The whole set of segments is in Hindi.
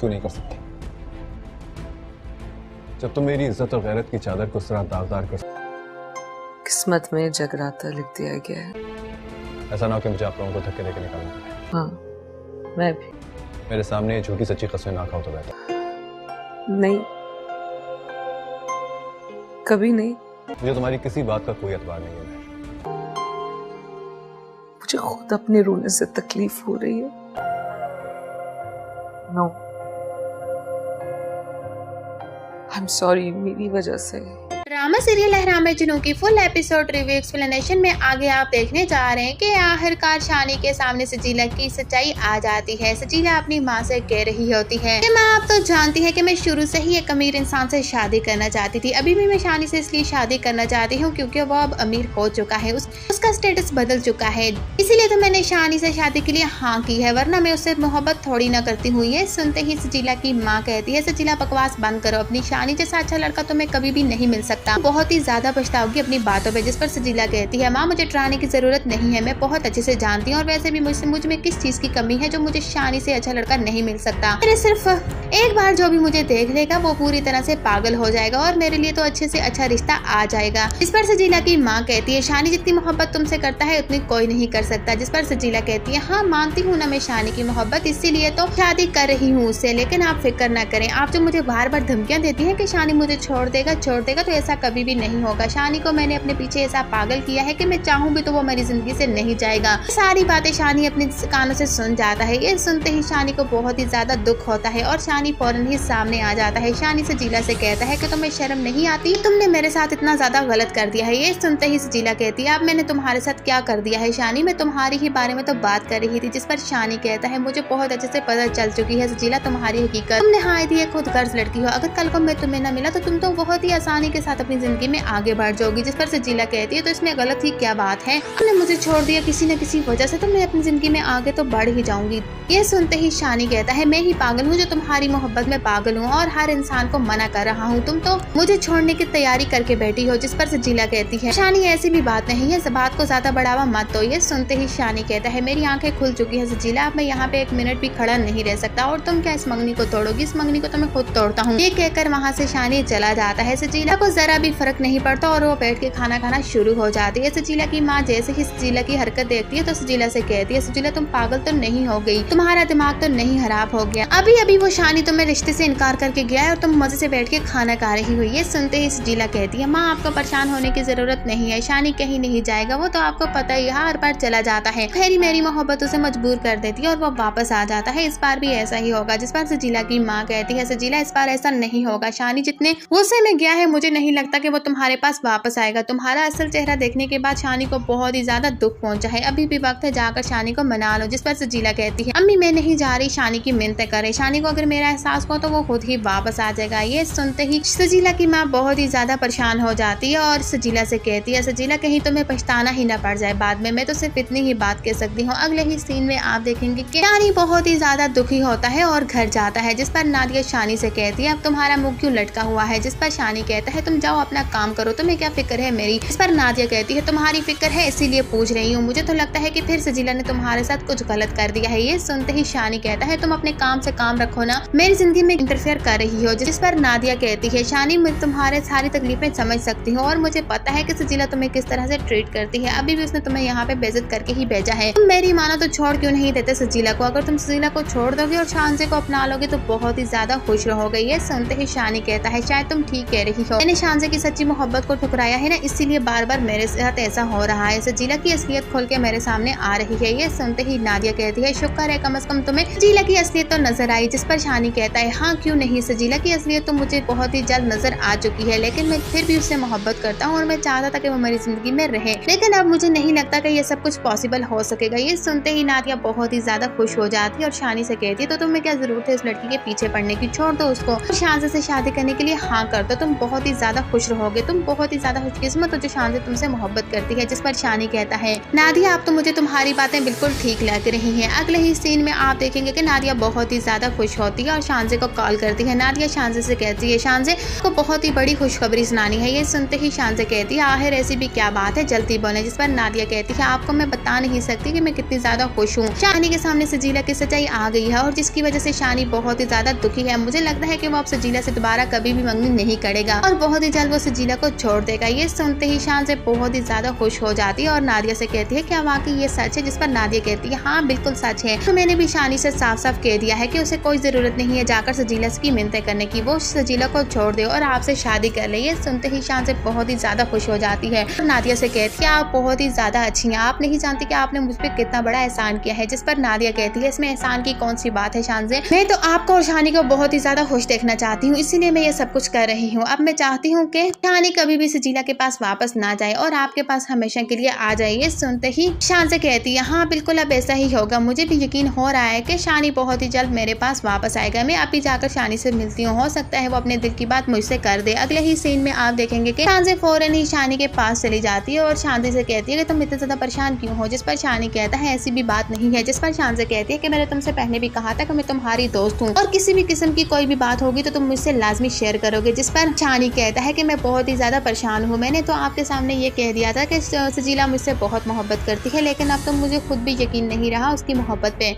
क्यों नहीं कर सकती? जब तुम मेरी इज्जत और गैरत की चादर को इस तरह दागदार कर किस्मत में जगराता लिख दिया गया है। ऐसा ना हो कि मुझे आप लोगों को धक्के देके निकालना पड़े। हाँ, मैं भी। मेरे सामने ये झूठी सच्ची कस्में ना खाओ तो बेहतर। नहीं, कभी नहीं। मुझे तुम्हारी किसी बात का कोई एतबार नहीं है। मुझे खुद अपने रोने से तकलीफ हो रही है। नो, आई एम सॉरी, मेरी वजह से। ड्रामा सीरियल लहराम जुनून की फुल एपिसोड रिव्यू एक्सप्लेनेशन में आगे आप देखने जा रहे हैं कि आखिरकार शानी के सामने सजीला की सच्चाई आ जाती है। सजीला अपनी माँ से कह रही होती है कि माँ आप तो जानती है कि मैं शुरू से ही एक अमीर इंसान से शादी करना चाहती थी। अभी भी मैं शानी से इसलिए शादी करना चाहती हूँ क्योंकि वो अब अमीर हो चुका है, उसका स्टेटस बदल चुका है, इसीलिए तो मैंने शानी से शादी के लिए हाँ की है, वरना मैं उससे मोहब्बत थोड़ी ना करती हूँ। ये सुनते ही सजीला की माँ कहती है सजीला बकवास बंद करो, अपनी शानी जैसा अच्छा लड़का तुम्हें कभी भी नहीं मिल सकता, बहुत ही ज्यादा पछताओगी अपनी बातों पे। जिस पर सजीला कहती है माँ मुझे डराने की जरूरत नहीं है, मैं बहुत अच्छे से जानती हूँ और वैसे भी मुझ में किस चीज की कमी है जो मुझे शानी से अच्छा लड़का नहीं मिल सकता। मेरे सिर्फ एक बार जो भी मुझे देख लेगा वो पूरी तरह से पागल हो जाएगा और मेरे लिए तो अच्छे से अच्छा रिश्ता आ जाएगा। इस पर सजीला की माँ कहती है शानी जितनी मोहब्बत तुमसे करता है उतनी कोई नहीं कर सकता। जिस पर सजीला कहती है हाँ मानती हूँ ना मैं शानी की मोहब्बत, इसीलिए तो शादी कर रही हूँ उससे, लेकिन आप फिक्र न करें, आप जो मुझे बार बार धमकियाँ देती है कि शानी मुझे छोड़ देगा तो ऐसा कभी भी नहीं होगा। शानी को मैंने अपने पीछे ऐसा पागल किया है कि मैं चाहूँ भी तो वो मेरी जिंदगी से नहीं जाएगा। सारी बातें शानी अपने कानों से सुन जाता है। ये सुनते ही शानी को बहुत ही ज्यादा दुख होता है और शानी फौरन ही सामने आ जाता है। शानी सजीला से कहता है कि तुम्हें शर्म नहीं आती, तुमने मेरे साथ इतना ज्यादा गलत कर दिया है। ये सुनते ही सजीला कहती है अब मैंने तुम्हारे साथ क्या कर दिया है शानी, मैं तुम्हारी ही बारे में तो बात कर रही थी। जिस पर शानी कहता है मुझे बहुत अच्छे से पता चल चुकी है सजीला तुम्हारी हकीकत, तुमने हाँ थी एक खुद गर्ज लड़की हो, अगर कल को मैं तुम्हें न मिला तो तुम तो बहुत ही आसानी के साथ अपनी जिंदगी में आगे बढ़ जाओगी। जिस पर सजीला कहती है तो इसमें गलत ही क्या बात है, तुमने मुझे छोड़ दिया किसी न किसी वजह से, तो मैं अपनी जिंदगी में आगे तो बढ़ ही जाऊंगी। ये सुनते ही शानी कहता है मैं ही पागल हूँ जो तुम्हारी मोहब्बत में पागल हूँ और हर इंसान को मना कर रहा हूँ, तुम तो मुझे छोड़ने की तैयारी करके बैठी हो। जिस पर सजीला कहती है शानी ऐसी भी बात नहीं है, इस बात को ज्यादा बढ़ावा मत दो। ये सुनते ही शानी कहता है मेरी आंखें खुल चुकी है सजीला, अब मैं यहाँ पे एक मिनट भी खड़ा नहीं रह सकता और तुम क्या इस मंगनी को तोड़ोगी, इस मंगनी को तो मैं खुद तोड़ता हूँ। ये कहकर वहाँ से शानी चला जाता है। सजीला को जरा भी फर्क नहीं पड़ता और वो बैठ के खाना खाना शुरू हो जाती है। सजीला की माँ जैसे ही सजीला की हरकत देखती है तो सजीला से कहती है सजीला तुम पागल तो नहीं हो गई, तुम्हारा दिमाग तो नहीं खराब हो गया, अभी अभी वो शानी तुम्हें रिश्ते से इनकार करके गया है और तुम मजे से बैठ के खाना खा रही हो। ये सुनते ही सजीला कहती है माँ आपको परेशान होने की जरूरत नहीं है, शानी कहीं नहीं जाएगा, वो तो आपको पता ही हर बार चला जाता है, खैरी मेरी मोहब्बत उसे मजबूर कर देती है और वो वापस आ जाता है, इस बार भी ऐसा ही होगा। जिस पर सजीला की माँ कहती है सजीला इस बार ऐसा नहीं होगा, शानी जितने गुस्से में गया है मुझे नहीं लगता कि वो तुम्हारे पास वापस आएगा, तुम्हारा असल चेहरा देखने के बाद शानी को बहुत ही ज्यादा दुख पहुंचा है, अभी भी वक्त है जाकर शानी को मना लो। जिस पर सजीला कहती है अम्मी मैं नहीं जा रही, शानी की मिन्नत करे, शानी को अगर मेरा एहसास हो तो वो खुद ही वापस आ जाएगा। ये सुनते ही सजीला की माँ बहुत ही ज्यादा परेशान हो जाती है और सजीला से कहती है सजीला कहीं तुम्हें पछताना ही ना पड़ जाए बाद में, मैं तो सिर्फ इतनी ही बात कह सकती हूँ। अगले ही सीन में आप देखेंगे कि शानी बहुत ही ज्यादा दुखी होता है और घर जाता है। जिस पर नादिया शानी से कहती है अब तुम्हारा मुंह क्यों लटका हुआ है। जिस पर शानी कहता है तुम जाओ अपना काम करो, तुम्हें क्या फिक्र है मेरी। इस पर नादिया कहती है तुम्हारी फिक्र है इसीलिए पूछ रही हूँ, मुझे तो लगता है कि फिर सजीला ने तुम्हारे साथ कुछ गलत कर दिया है। ये सुनते ही शानी कहता है तुम अपने काम से काम रखो ना, मेरी जिंदगी में इंटरफेयर कर रही हो। जिस पर नादिया कहती है शानी मैं तुम्हारे सारी तकलीफें समझ सकती हूँ और मुझे पता है कि सजीला तुम्हें किस तरह से ट्रीट करती है, अभी भी उसने तुम्हें यहाँ पे बेइज्जत करके ही भेजा है, तुम मेरी मानो तो छोड़ क्यों नहीं देते सजीला को, अगर तुम सजीला को छोड़ दोगे और शानजे को अपना लोगे तो बहुत ही ज्यादा खुश रहोगे। ये सुनते ही शानी कहता है शायद तुम ठीक कह रही हो, मैंने शानजे की सच्ची मोहब्बत को ठुकराया है ना, इसीलिए बार बार मेरे साथ ऐसा हो रहा है, सजीला की असलियत खोल के मेरे सामने आ रही है। ये सुनते ही नादिया कहती है शुक्र है कम से कम तुम्हें सजीला की असलियत तो नजर आई। जिस पर शानी कहता है हाँ क्यों नहीं, सजीला की असलियत तो मुझे बहुत ही जल्द नजर आ चुकी है, लेकिन मैं फिर भी उससे मोहब्बत करता हूँ और मैं चाहता था कि वो मेरी जिंदगी में रहे, लेकिन अब मुझे नहीं लगता कि ये सब कुछ पॉसिबल हो सकेगा। ये सुनते ही नादिया बहुत ही ज्यादा खुश हो जाती है और शानी से कहती है तो तुम्हें क्या जरूरत है उस लड़की के पीछे पड़ने की, छोड़ दो उसको, शानजे से शादी करने के लिए हाँ कर दो, तुम बहुत ही ज्यादा खुश रहोगे, तुम बहुत ही ज्यादा खुशकिस्मत हो जो शान से तुमसे मोहब्बत करती है। जिस पर शानी कहता है, नादिया आप तो मुझे तुम्हारी बातें बिल्कुल ठीक लग रही हैं। अगले ही सीन में आप देखेंगे कि नादिया बहुत ही ज्यादा खुश होती है और शानजे को कॉल करती है। नादिया शानजे से कहती है, शानजे को बहुत ही बड़ी खुशखबरी सुनानी है। ये सुनते ही शानजे कहती है, आखिर ऐसी भी क्या बात है, जल्दी बोले। जिस पर नादिया कहती है, आपको मैं बता नहीं सकती कि मैं कितनी ज्यादा खुश हूँ। शानी के सामने सजीला की सच्चाई आ गई है और जिसकी वजह से शानी बहुत ही ज्यादा दुखी है। मुझे लगता है कि वो अब सजीला से दोबारा कभी भी मंगनी नहीं करेगा और बहुत ही जल्द वो सजीला को छोड़ देगा। ये सुनते ही शानजे बहुत ही ज्यादा खुश हो जाती है और नादिया से कहती है, क्या वाकई ये सच है? जिस पर नादिया कहती है, हाँ बिल्कुल सच है। तो मैंने भी शानी से साफ साफ कह दिया है कि उसे कोई जरूरत नहीं है जाकर सजीला की मिन्नतें करने की, वो सजीला को छोड़ दे और आपसे शादी कर ले। ये सुनते ही शानजे बहुत ही ज्यादा खुश हो जाती है और नादिया से कहती है, आप बहुत ही ज्यादा अच्छी हैं, आप नहीं जानती कि आपने मुझ पर कितना बड़ा एहसान किया है। जिस पर नादिया कहती है, इसमें एहसान की कौन सी बात है शानजे, मैं तो आपको और शानी को बहुत ही ज्यादा खुश देखना चाहती हूँ, इसीलिए मैं ये सब कुछ कर रही हूँ। अब मैं चाहती हूँ कि शानी कभी भी सजीला के पास वापस ना जाए और आपके पास हमेशा के लिए आ जाए। ये सुनते ही शानजे कहती है, हाँ बिल्कुल अब ऐसा ही होगा, मुझे भी यकीन हो रहा है कि शानी बहुत ही जल्द मेरे पास वापस आएगा। मैं अभी जाकर शानी से मिलती हूँ, हो सकता है वो अपने दिल की बात मुझसे कर दे। अगले ही सीन में आप देखेंगे कि शानजे फौरन ही शानी के पास चली जाती है और शानजे से कहती है कि तुम इतने ज्यादा परेशान क्यों हो। जिस पर शानी कहता है, ऐसी भी बात नहीं है। जिस पर शानजे कहती है कि मैंने तुमसे पहले भी कहा था कि मैं तुम्हारी दोस्त हूँ और किसी भी किस्म की कोई भी बात होगी तो तुम मुझसे लाजमी शेयर करोगे। जिस पर शानी कहता है कि मैं बहुत ही ज्यादा परेशान हूँ, मैंने तो आपके सामने ये कह दिया था कि सजीला मुझसे बहुत मोहब्बत करती है, लेकिन अब तो मुझे खुद भी यकीन नहीं रहा उसकी मोहब्बत पे,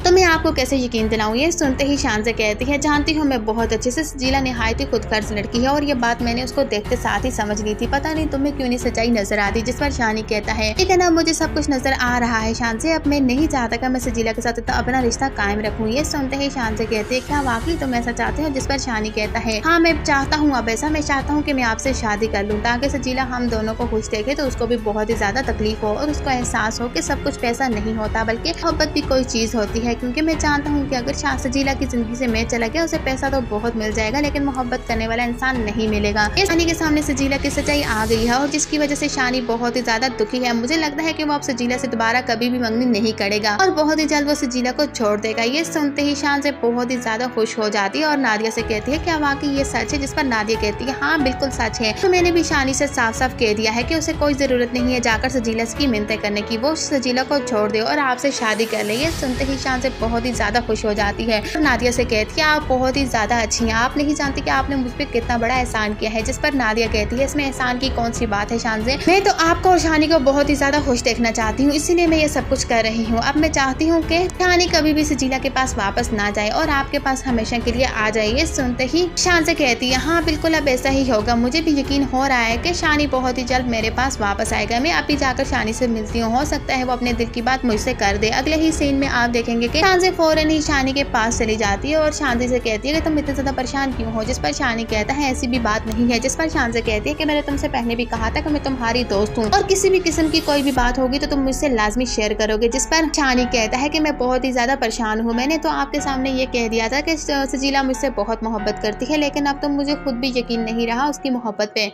तो मैं आपको कैसे यकीन दिलाऊं। ये सुनते ही शानजे कहती है, जानती हूँ मैं बहुत अच्छे से सजीला निहायत ही खुदगर्ज लड़की है और ये बात मैंने उसको देखते साथ ही समझ ली थी, पता नहीं तुम्हें क्यों नहीं सच्चाई नजर आती। जिस पर शानी कहता है, लेकिन अब मुझे सब कुछ नजर आ रहा है शानजे, अब मैं नहीं चाहता कि मैं सजीला के साथ अपना रिश्ता कायम रखूँ। ये सुनते ही शानजे कहते हैं, क्या वाकई तुम ऐसा चाहते हो? जिस पर शानी कहता है, हाँ मैं चाहता हूँ अब ऐसा, मैं चाहता हूँ कि मैं आपसे शादी कर लूँ ताकि सजीला हम दोनों को खुश देखे तो उसको भी बहुत ही ज्यादा तकलीफ हो और उसको एहसास हो कि सब कुछ पैसा नहीं होता बल्कि मोहब्बत भी कोई चीज होती है। क्योंकि मैं जानता हूँ कि अगर सजीला की जिंदगी से मैं चला गया उसे पैसा तो बहुत मिल जाएगा लेकिन मोहब्बत करने वाला इंसान नहीं मिलेगा। शानी के सामने सजीला की सच्चाई आ गई है और जिसकी वजह से शानी बहुत ही ज्यादा दुखी है। मुझे लगता है कि वो अब सजीला से दोबारा कभी भी मंगनी नहीं करेगा और बहुत ही जल्द वो सजीला को छोड़ देगा। ये सुनते ही शानजे बहुत ही ज्यादा खुश हो जाती है और नादिया से कहती है, क्या वाकई ये सच है? जिस पर नादिया कहती है, हाँ बिल्कुल सच है। तो मैंने भी शानी से साफ साफ कह दिया है कि उसे कोई जरूरत नहीं है जाकर सजीला की मिन्नतें करने की, वो सजीला को छोड़ दे और आपसे शादी कर ले। ये सुनते ही शानजे बहुत ही ज्यादा खुश हो जाती है और नादिया से कहती है, आप बहुत ही ज्यादा अच्छी हैं, आप नहीं जानती कि आपने मुझ पर कितना बड़ा एहसान किया है। जिस पर नादिया कहती है, इसमें एहसान की कौन सी बात है शानजे, मैं तो आपको और शानी को बहुत ही ज्यादा खुश देखना चाहती हूँ, इसीलिए मैं ये सब कुछ कर रही हूँ। अब मैं चाहती हूँ कि शानी कभी भी सजीला के पास वापस ना जाए और आपके पास हमेशा के लिए आ जाए। ये सुनते ही शानजे कहती है, हाँ बिल्कुल अब ऐसा ही होगा, मुझे भी यकीन हो रहा है कि शानी बहुत ही जल्द मेरे पास वापस आएगा। मैं अभी जाकर शानी से मिलती हूँ, हो सकता है वो अपने दिल की बात मुझसे कर दे। अगले ही सीन में आप देखेंगे कि शानजे फौरन ही शानी के पास चली जाती है और शानजे से कहती है कि तुम इतने ज्यादा परेशान क्यों हो। जिस पर शानी कहता है, ऐसी भी बात नहीं है। जिस पर शानजे कहती है कि मैंने तुमसे पहले भी कहा था कि मैं तुम्हारी दोस्त हूँ और किसी भी किस्म की कोई भी बात होगी तो तुम मुझसे लाजमी शेयर करोगे। जिस पर शानी कहता है कि मैं बहुत ही ज्यादा परेशान हूँ, मैंने तो आपके सामने ये कह दिया था कि सजीला मुझसे बहुत मोहब्बत करती है, लेकिन अब तो मुझे खुद भी यकीन नहीं रहा उसकी मोहब्बत पे,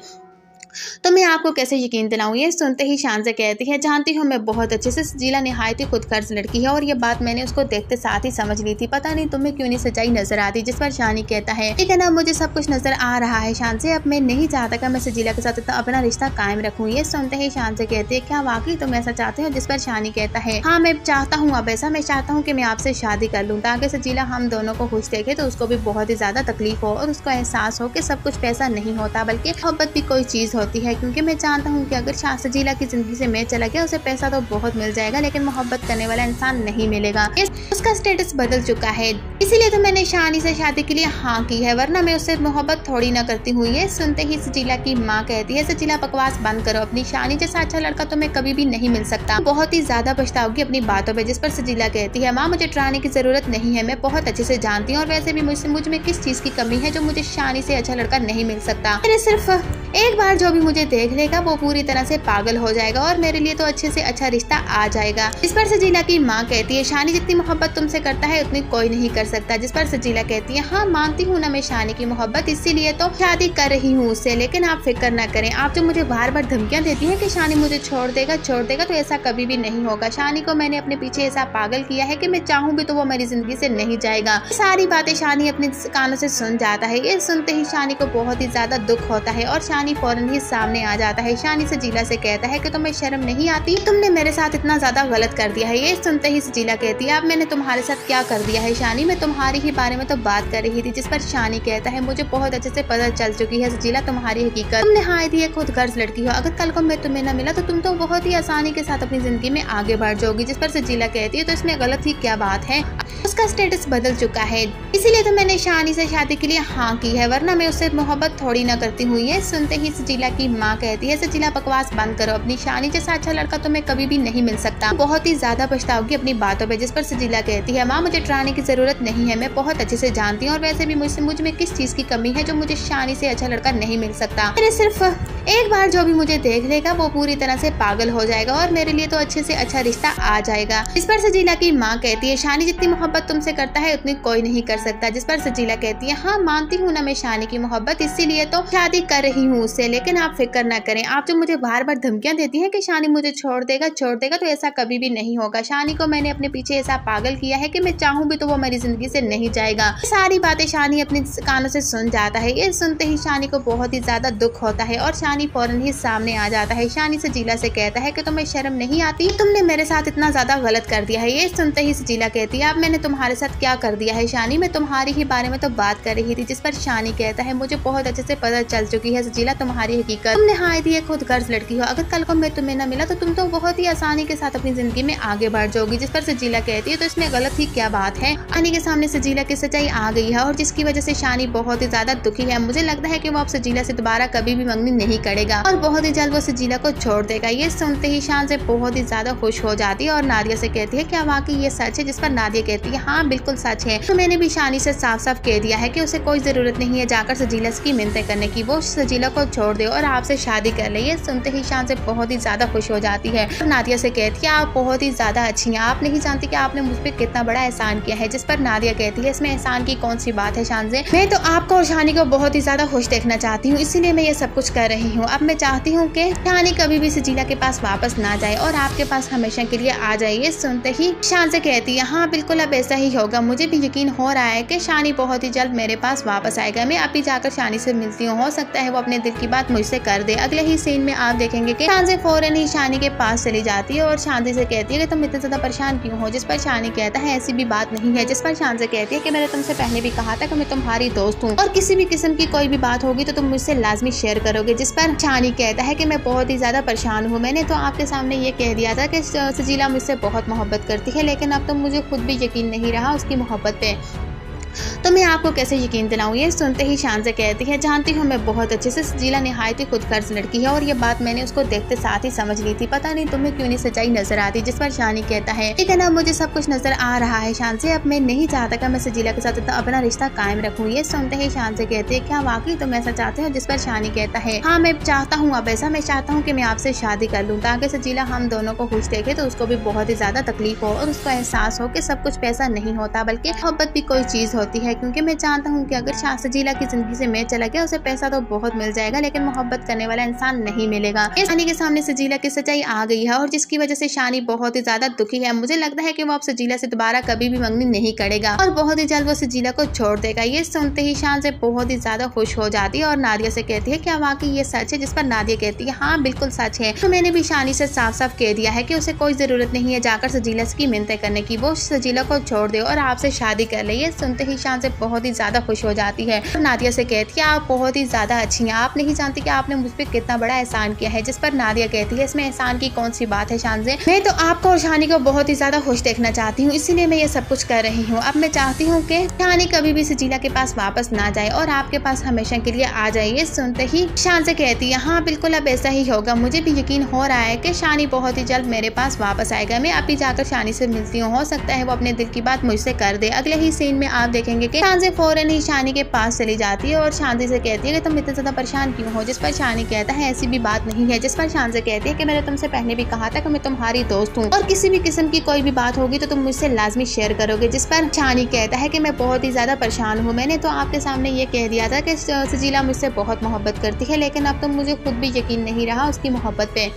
तो मैं आपको कैसे यकीन दिलाऊं। ये सुनते ही शानजे कहती है, जानती हूँ मैं बहुत अच्छे से सजीला निहायत ही खुदगर्ज लड़की है और ये बात मैंने उसको देखते साथ ही समझ ली थी, पता नहीं तुम्हें क्यों नहीं सच्चाई नजर आती। जिस पर शानी कहता है, लेकिन अब मुझे सब कुछ नजर आ रहा है शानजे, अब मैं नहीं चाहता कि मैं सजीला के साथ अपना रिश्ता कायम रखूँ। ये सुनते ही शानजे कहती है, क्या वाकई तुम ऐसा चाहते हो। जिस पर शानी कहता है, हाँ मैं चाहता हूँ अब ऐसा, मैं चाहता हूँ कि मैं आपसे शादी कर लूँ ताकि सजीला हम दोनों को खुश देखे तो उसको भी बहुत ही ज्यादा तकलीफ हो और उसको एहसास हो कि सब कुछ पैसा नहीं होता बल्कि मोहब्बत भी कोई चीज होती है। क्योंकि मैं जानता हूँ कि अगर सजीला की जिंदगी से मैं चला गया उसे पैसा तो बहुत मिल जाएगा लेकिन मोहब्बत करने वाला इंसान नहीं मिलेगा। उसका स्टेटस बदल चुका है, इसीलिए तो मैंने शानी से शादी के लिए हाँ की है, वरना मैं उससे मोहब्बत थोड़ी ना करती हूँ। ये सुनते ही सजीला की माँ कहती है, सजीला बकवास बंद करो, अपनी शानी जैसा अच्छा लड़का तुम्हें कभी भी नहीं मिल सकता, बहुत ही ज्यादा पछताओगी अपनी बातों पे। जिस पर सजीला कहती है, माँ मुझे डराने की जरूरत नहीं है, मैं बहुत अच्छे से जानती हूँ और वैसे भी मुझ में किस चीज की कमी है जो मुझे शानी से अच्छा लड़का नहीं मिल सकता। मैंने सिर्फ एक बार जो जो भी मुझे देख लेगा वो पूरी तरह से पागल हो जाएगा और मेरे लिए तो अच्छे से अच्छा रिश्ता आ जाएगा। इस पर सजीला की माँ कहती है शानी जितनी मोहब्बत तुमसे करता है उतनी कोई नहीं कर सकता। जिस पर सजीला कहती है हाँ मानती हूँ ना मैं शानी की मोहब्बत, इसीलिए तो शादी कर रही हूँ उससे, लेकिन आप फिक्र न करें। आप जो मुझे बार बार धमकियाँ देती है कि शानी मुझे छोड़ देगा तो ऐसा कभी भी नहीं होगा। शानी को मैंने अपने पीछे ऐसा पागल किया है कि मैं चाहूँ भी तो वो मेरी जिंदगी से नहीं जाएगा। सारी बातें शानी अपने कानों से सुन जाता है। ये सुनते ही शानी को बहुत ही ज्यादा दुख होता है और शानी फौरन ही सामने आ जाता है। शानी सजीला से कहता है कि तुम्हें शर्म नहीं आती, तुमने मेरे साथ इतना ज्यादा गलत कर दिया है। ये सुनते ही सजीला कहती है अब मैंने तुम्हारे साथ क्या कर दिया है शानी, मैं तुम्हारी ही बारे में तो बात कर रही थी। जिस पर शानी कहता है मुझे बहुत अच्छे से पता चल चुकी है सजीला तुम्हारी हकीकत, तुम नहायत ही एक खुदगर्ज लड़की हो। अगर कल को मैं तुम्हें न मिला तो तुम तो बहुत ही आसानी के साथ अपनी जिंदगी में आगे बढ़ जाओगी। जिस पर सजीला कहती है तो इसमें गलत ही क्या बात है, उसका स्टेटस बदल चुका है, इसीलिए तो मैंने शानी से शादी के लिए हाँ की है, वरना मैं उससे मोहब्बत थोड़ी ना करती हूँ। ये सुनते ही सजीला की माँ कहती है सजीला बकवास बंद करो, अपनी शानी जैसा अच्छा लड़का तुम्हें कभी भी नहीं मिल सकता, बहुत ही ज्यादा पछताओगी अपनी बातों पे। जिस पर सजीला कहती है माँ मुझे डराने की जरूरत नहीं है, मैं बहुत अच्छे से जानती हूँ और वैसे भी मुझ में किस चीज की कमी है जो मुझे शानी से अच्छा लड़का नहीं मिल सकता। मैंने सिर्फ एक बार जो भी मुझे देख लेगा वो पूरी तरह से पागल हो जाएगा और मेरे लिए तो अच्छे से अच्छा रिश्ता आ जाएगा। इस पर सजीला की माँ कहती है शानी जितनी मोहब्बत तुमसे करता है उतनी कोई नहीं कर सकता। जिस पर सजीला कहती है हाँ मानती हूँ ना मैं शानी की मोहब्बत, इसीलिए तो शादी कर रही हूँ उससे, लेकिन आप फिक्र न करें। आप जो मुझे बार बार धमकियाँ देती है कि शानी मुझे छोड़ देगा तो ऐसा कभी भी नहीं होगा। शानी को मैंने अपने पीछे ऐसा पागल किया है कि मैं चाहूँ भी तो वो मेरी जिंदगी से नहीं जाएगा। सारी बातें शानी अपने कानों से सुन जाता है। ये सुनते ही शानी को बहुत ही ज्यादा दुख होता है और शानी फौरन ही सामने आ जाता है। शानी सजीला से कहता है कि तुम्हें शर्म नहीं आती, तुमने मेरे साथ इतना ज्यादा गलत कर दिया है। ये सुनते ही सजीला कहती है अब मैंने तुम्हारे साथ क्या कर दिया है शानी, मैं तुम्हारी ही बारे में तो बात कर रही थी। जिस पर शानी कहता है मुझे बहुत अच्छे से पता चल चुकी है सजीला तुम्हारी हकीकत, तुम नहायत ही एक खुदगर्ज लड़की हो। अगर कल को मैं तुम्हें न मिला तो तुम तो बहुत ही आसानी के साथ अपनी जिंदगी में आगे बढ़ जाओगी। जिस पर सजीला कहती है तो इसमें गलत ही क्या बात है। शानी के सामने सजीला की सच्चाई आ गई है और जिसकी वजह से शानी बहुत ही ज्यादा दुखी है। मुझे लगता है कि वो अब सजीला से दोबारा कभी भी मंगनी नहीं करेगा और बहुत ही जल्द वो सजीला को छोड़ देगा। ये सुनते ही शान से बहुत ही ज्यादा खुश हो जाती है और नादिया से कहती है क्या वाकई ये सच है। जिस पर नादिया कहती है हाँ बिल्कुल सच है, तो मैंने भी शानी से साफ साफ कह दिया है कि उसे कोई जरूरत नहीं है जाकर सजीला की मिन्नतें करने की, वो सजीला को छोड़ दे और आपसे शादी कर ले। ये सुनते ही शान से बहुत ही ज्यादा खुश हो जाती है और नादिया से कहती है आप बहुत ही ज्यादा अच्छी हैं, आप नहीं जानती कि आपने मुझ पर कितना बड़ा एहसान किया है। जिस पर नादिया कहती है इसमें एहसान की कौन सी बात है शान से, मैं तो आपको और शानी को बहुत ही ज्यादा खुश देखना चाहती हूँ, इसीलिए मैं ये सब कुछ कर रही हूँ। अब मैं चाहती हूँ कि शानी कभी भी सजीला के पास वापस ना जाए और आपके पास हमेशा के लिए आ जाए। ये सुनते ही शान से कहती है हाँ बिल्कुल अब ऐसा ही होगा, मुझे भी यकीन हो रहा है कि शानी बहुत ही जल्द मेरे पास वापस आएगा। मैं अभी जाकर शानी से मिलती हूँ, हो सकता है वो अपने दिल की बात मुझसे कर दे। अगले ही सीन में आप देखेंगे कि शान से फौरन ही शानी के पास चली जाती है और शांति से कहती है कि तुम इतने ज्यादा परेशान क्यों हो। जिस पर शानी कहता है ऐसी भी बात नहीं है। जिस पर शान से कहती है कि मैंने तुमसे पहले भी कहा था कि मैं तुम्हारी दोस्त हूँ और किसी भी किस्म की कोई भी बात होगी तो तुम मुझसे लाजमी शेयर करोगे। जिस पर शानी कहता है कि मैं बहुत ही ज्यादा परेशान हूँ, मैंने तो आपके सामने ये कह दिया था कि सजीला मुझसे बहुत मोहब्बत करती है, लेकिन अब तो मुझे खुद भी यकीन नहीं रहा उसकी मोहब्बत पे, तो मैं आपको कैसे यकीन दिलाऊं। ये सुनते ही शान से कहती है जानती हूँ मैं बहुत अच्छे से सजीला निहायत ही खुदगर्ज लड़की है और ये बात मैंने उसको देखते साथ ही समझ ली थी, पता नहीं तुम्हें क्यों नहीं सच्चाई नजर आती। जिस पर शानी कहता है ठीक है ना, मुझे सब कुछ नजर आ रहा है शान से, अब मैं नहीं चाहता कि मैं सजीला के साथ अपना रिश्ता कायम रखूँ। ये सुनते ही शान से कहती है क्या वाकई तुम ऐसा चाहते हो। जिस पर शानी कहता है हाँ मैं चाहता हूँ, अब ऐसा मैं चाहता हूँ कि मैं आपसे शादी कर लूँ ताकि सजीला हम दोनों को खुश देखे तो उसको भी बहुत ही ज्यादा तकलीफ हो और उसको एहसास हो कि सब कुछ पैसा नहीं होता बल्कि मोहब्बत भी कोई चीज होती है, क्योंकि मैं जानता हूँ कि अगर सजीला की जिंदगी से मैं चला गया उसे पैसा तो बहुत मिल जाएगा लेकिन मोहब्बत करने वाला इंसान नहीं मिलेगा। शानी के सामने सजीला की सच्चाई आ गई है और जिसकी वजह से शानी बहुत ही ज्यादा दुखी है। मुझे लगता है कि वो अब सजीला से दोबारा कभी भी मंगनी नहीं करेगा और बहुत ही जल्द वो सजीला को छोड़ देगा। ये सुनते ही शान से बहुत ही ज्यादा खुश हो जाती है और नादिया से कहती है क्या वाकई ये सच है। जिस पर नादिया कहती है हाँ बिल्कुल सच है, तो मैंने भी शानी से साफ साफ कह दिया है कि उसे कोई जरूरत नहीं है जाकर सजीला की मिन्नतें करने की, वो सजीला को छोड़ दे और आपसे शादी कर ले। ये सुनते ही शान से बहुत ही ज्यादा खुश हो जाती है और नादिया से कहती है आप बहुत ही ज्यादा अच्छी हैं, आप नहीं जानती कि आपने मुझ पर कितना बड़ा एहसान किया है। जिस पर नादिया कहती है इसमें एहसान की कौन सी बात है शान से, मैं तो आपको और शानी को बहुत ही ज्यादा खुश देखना चाहती हूँ, इसीलिए मैं ये सब कुछ कर रही हूँ। अब मैं चाहती हूँ कि शानी कभी भी सजीला के पास वापस ना जाए और आपके पास हमेशा के लिए आ जाए। ये सुनते ही शान से कहती है हाँ बिल्कुल अब ऐसा ही होगा, मुझे भी यकीन हो रहा है कि शानी बहुत ही जल्द मेरे पास वापस आएगा। मैं अभी जाकर शानी से मिलती हूँ, हो सकता है वो अपने दिल की बात मुझसे कर दे। अगले ही सीन में आप देखेंगे कि के शांति फौरन ही शानी के पास चली जाती है और शांति से कहती है कि तुम इतने ज्यादा परेशान क्यों हो। जिस पर शानी कहता है ऐसी भी बात नहीं है। जिस पर शान से कहती है कि मैंने तुमसे पहले भी कहा था कि मैं तुम्हारी दोस्त हूँ और किसी भी किस्म की कोई भी बात होगी तो तुम मुझसे लाजमी शेयर करोगे। जिस पर शानी कहता है कि मैं बहुत ही ज्यादा परेशान हूँ। मैंने तो आपके सामने ये कह दिया था कि सजीला मुझसे बहुत मोहब्बत करती है, लेकिन अब तो मुझे खुद भी यकीन नहीं रहा उसकी मोहब्बत पे,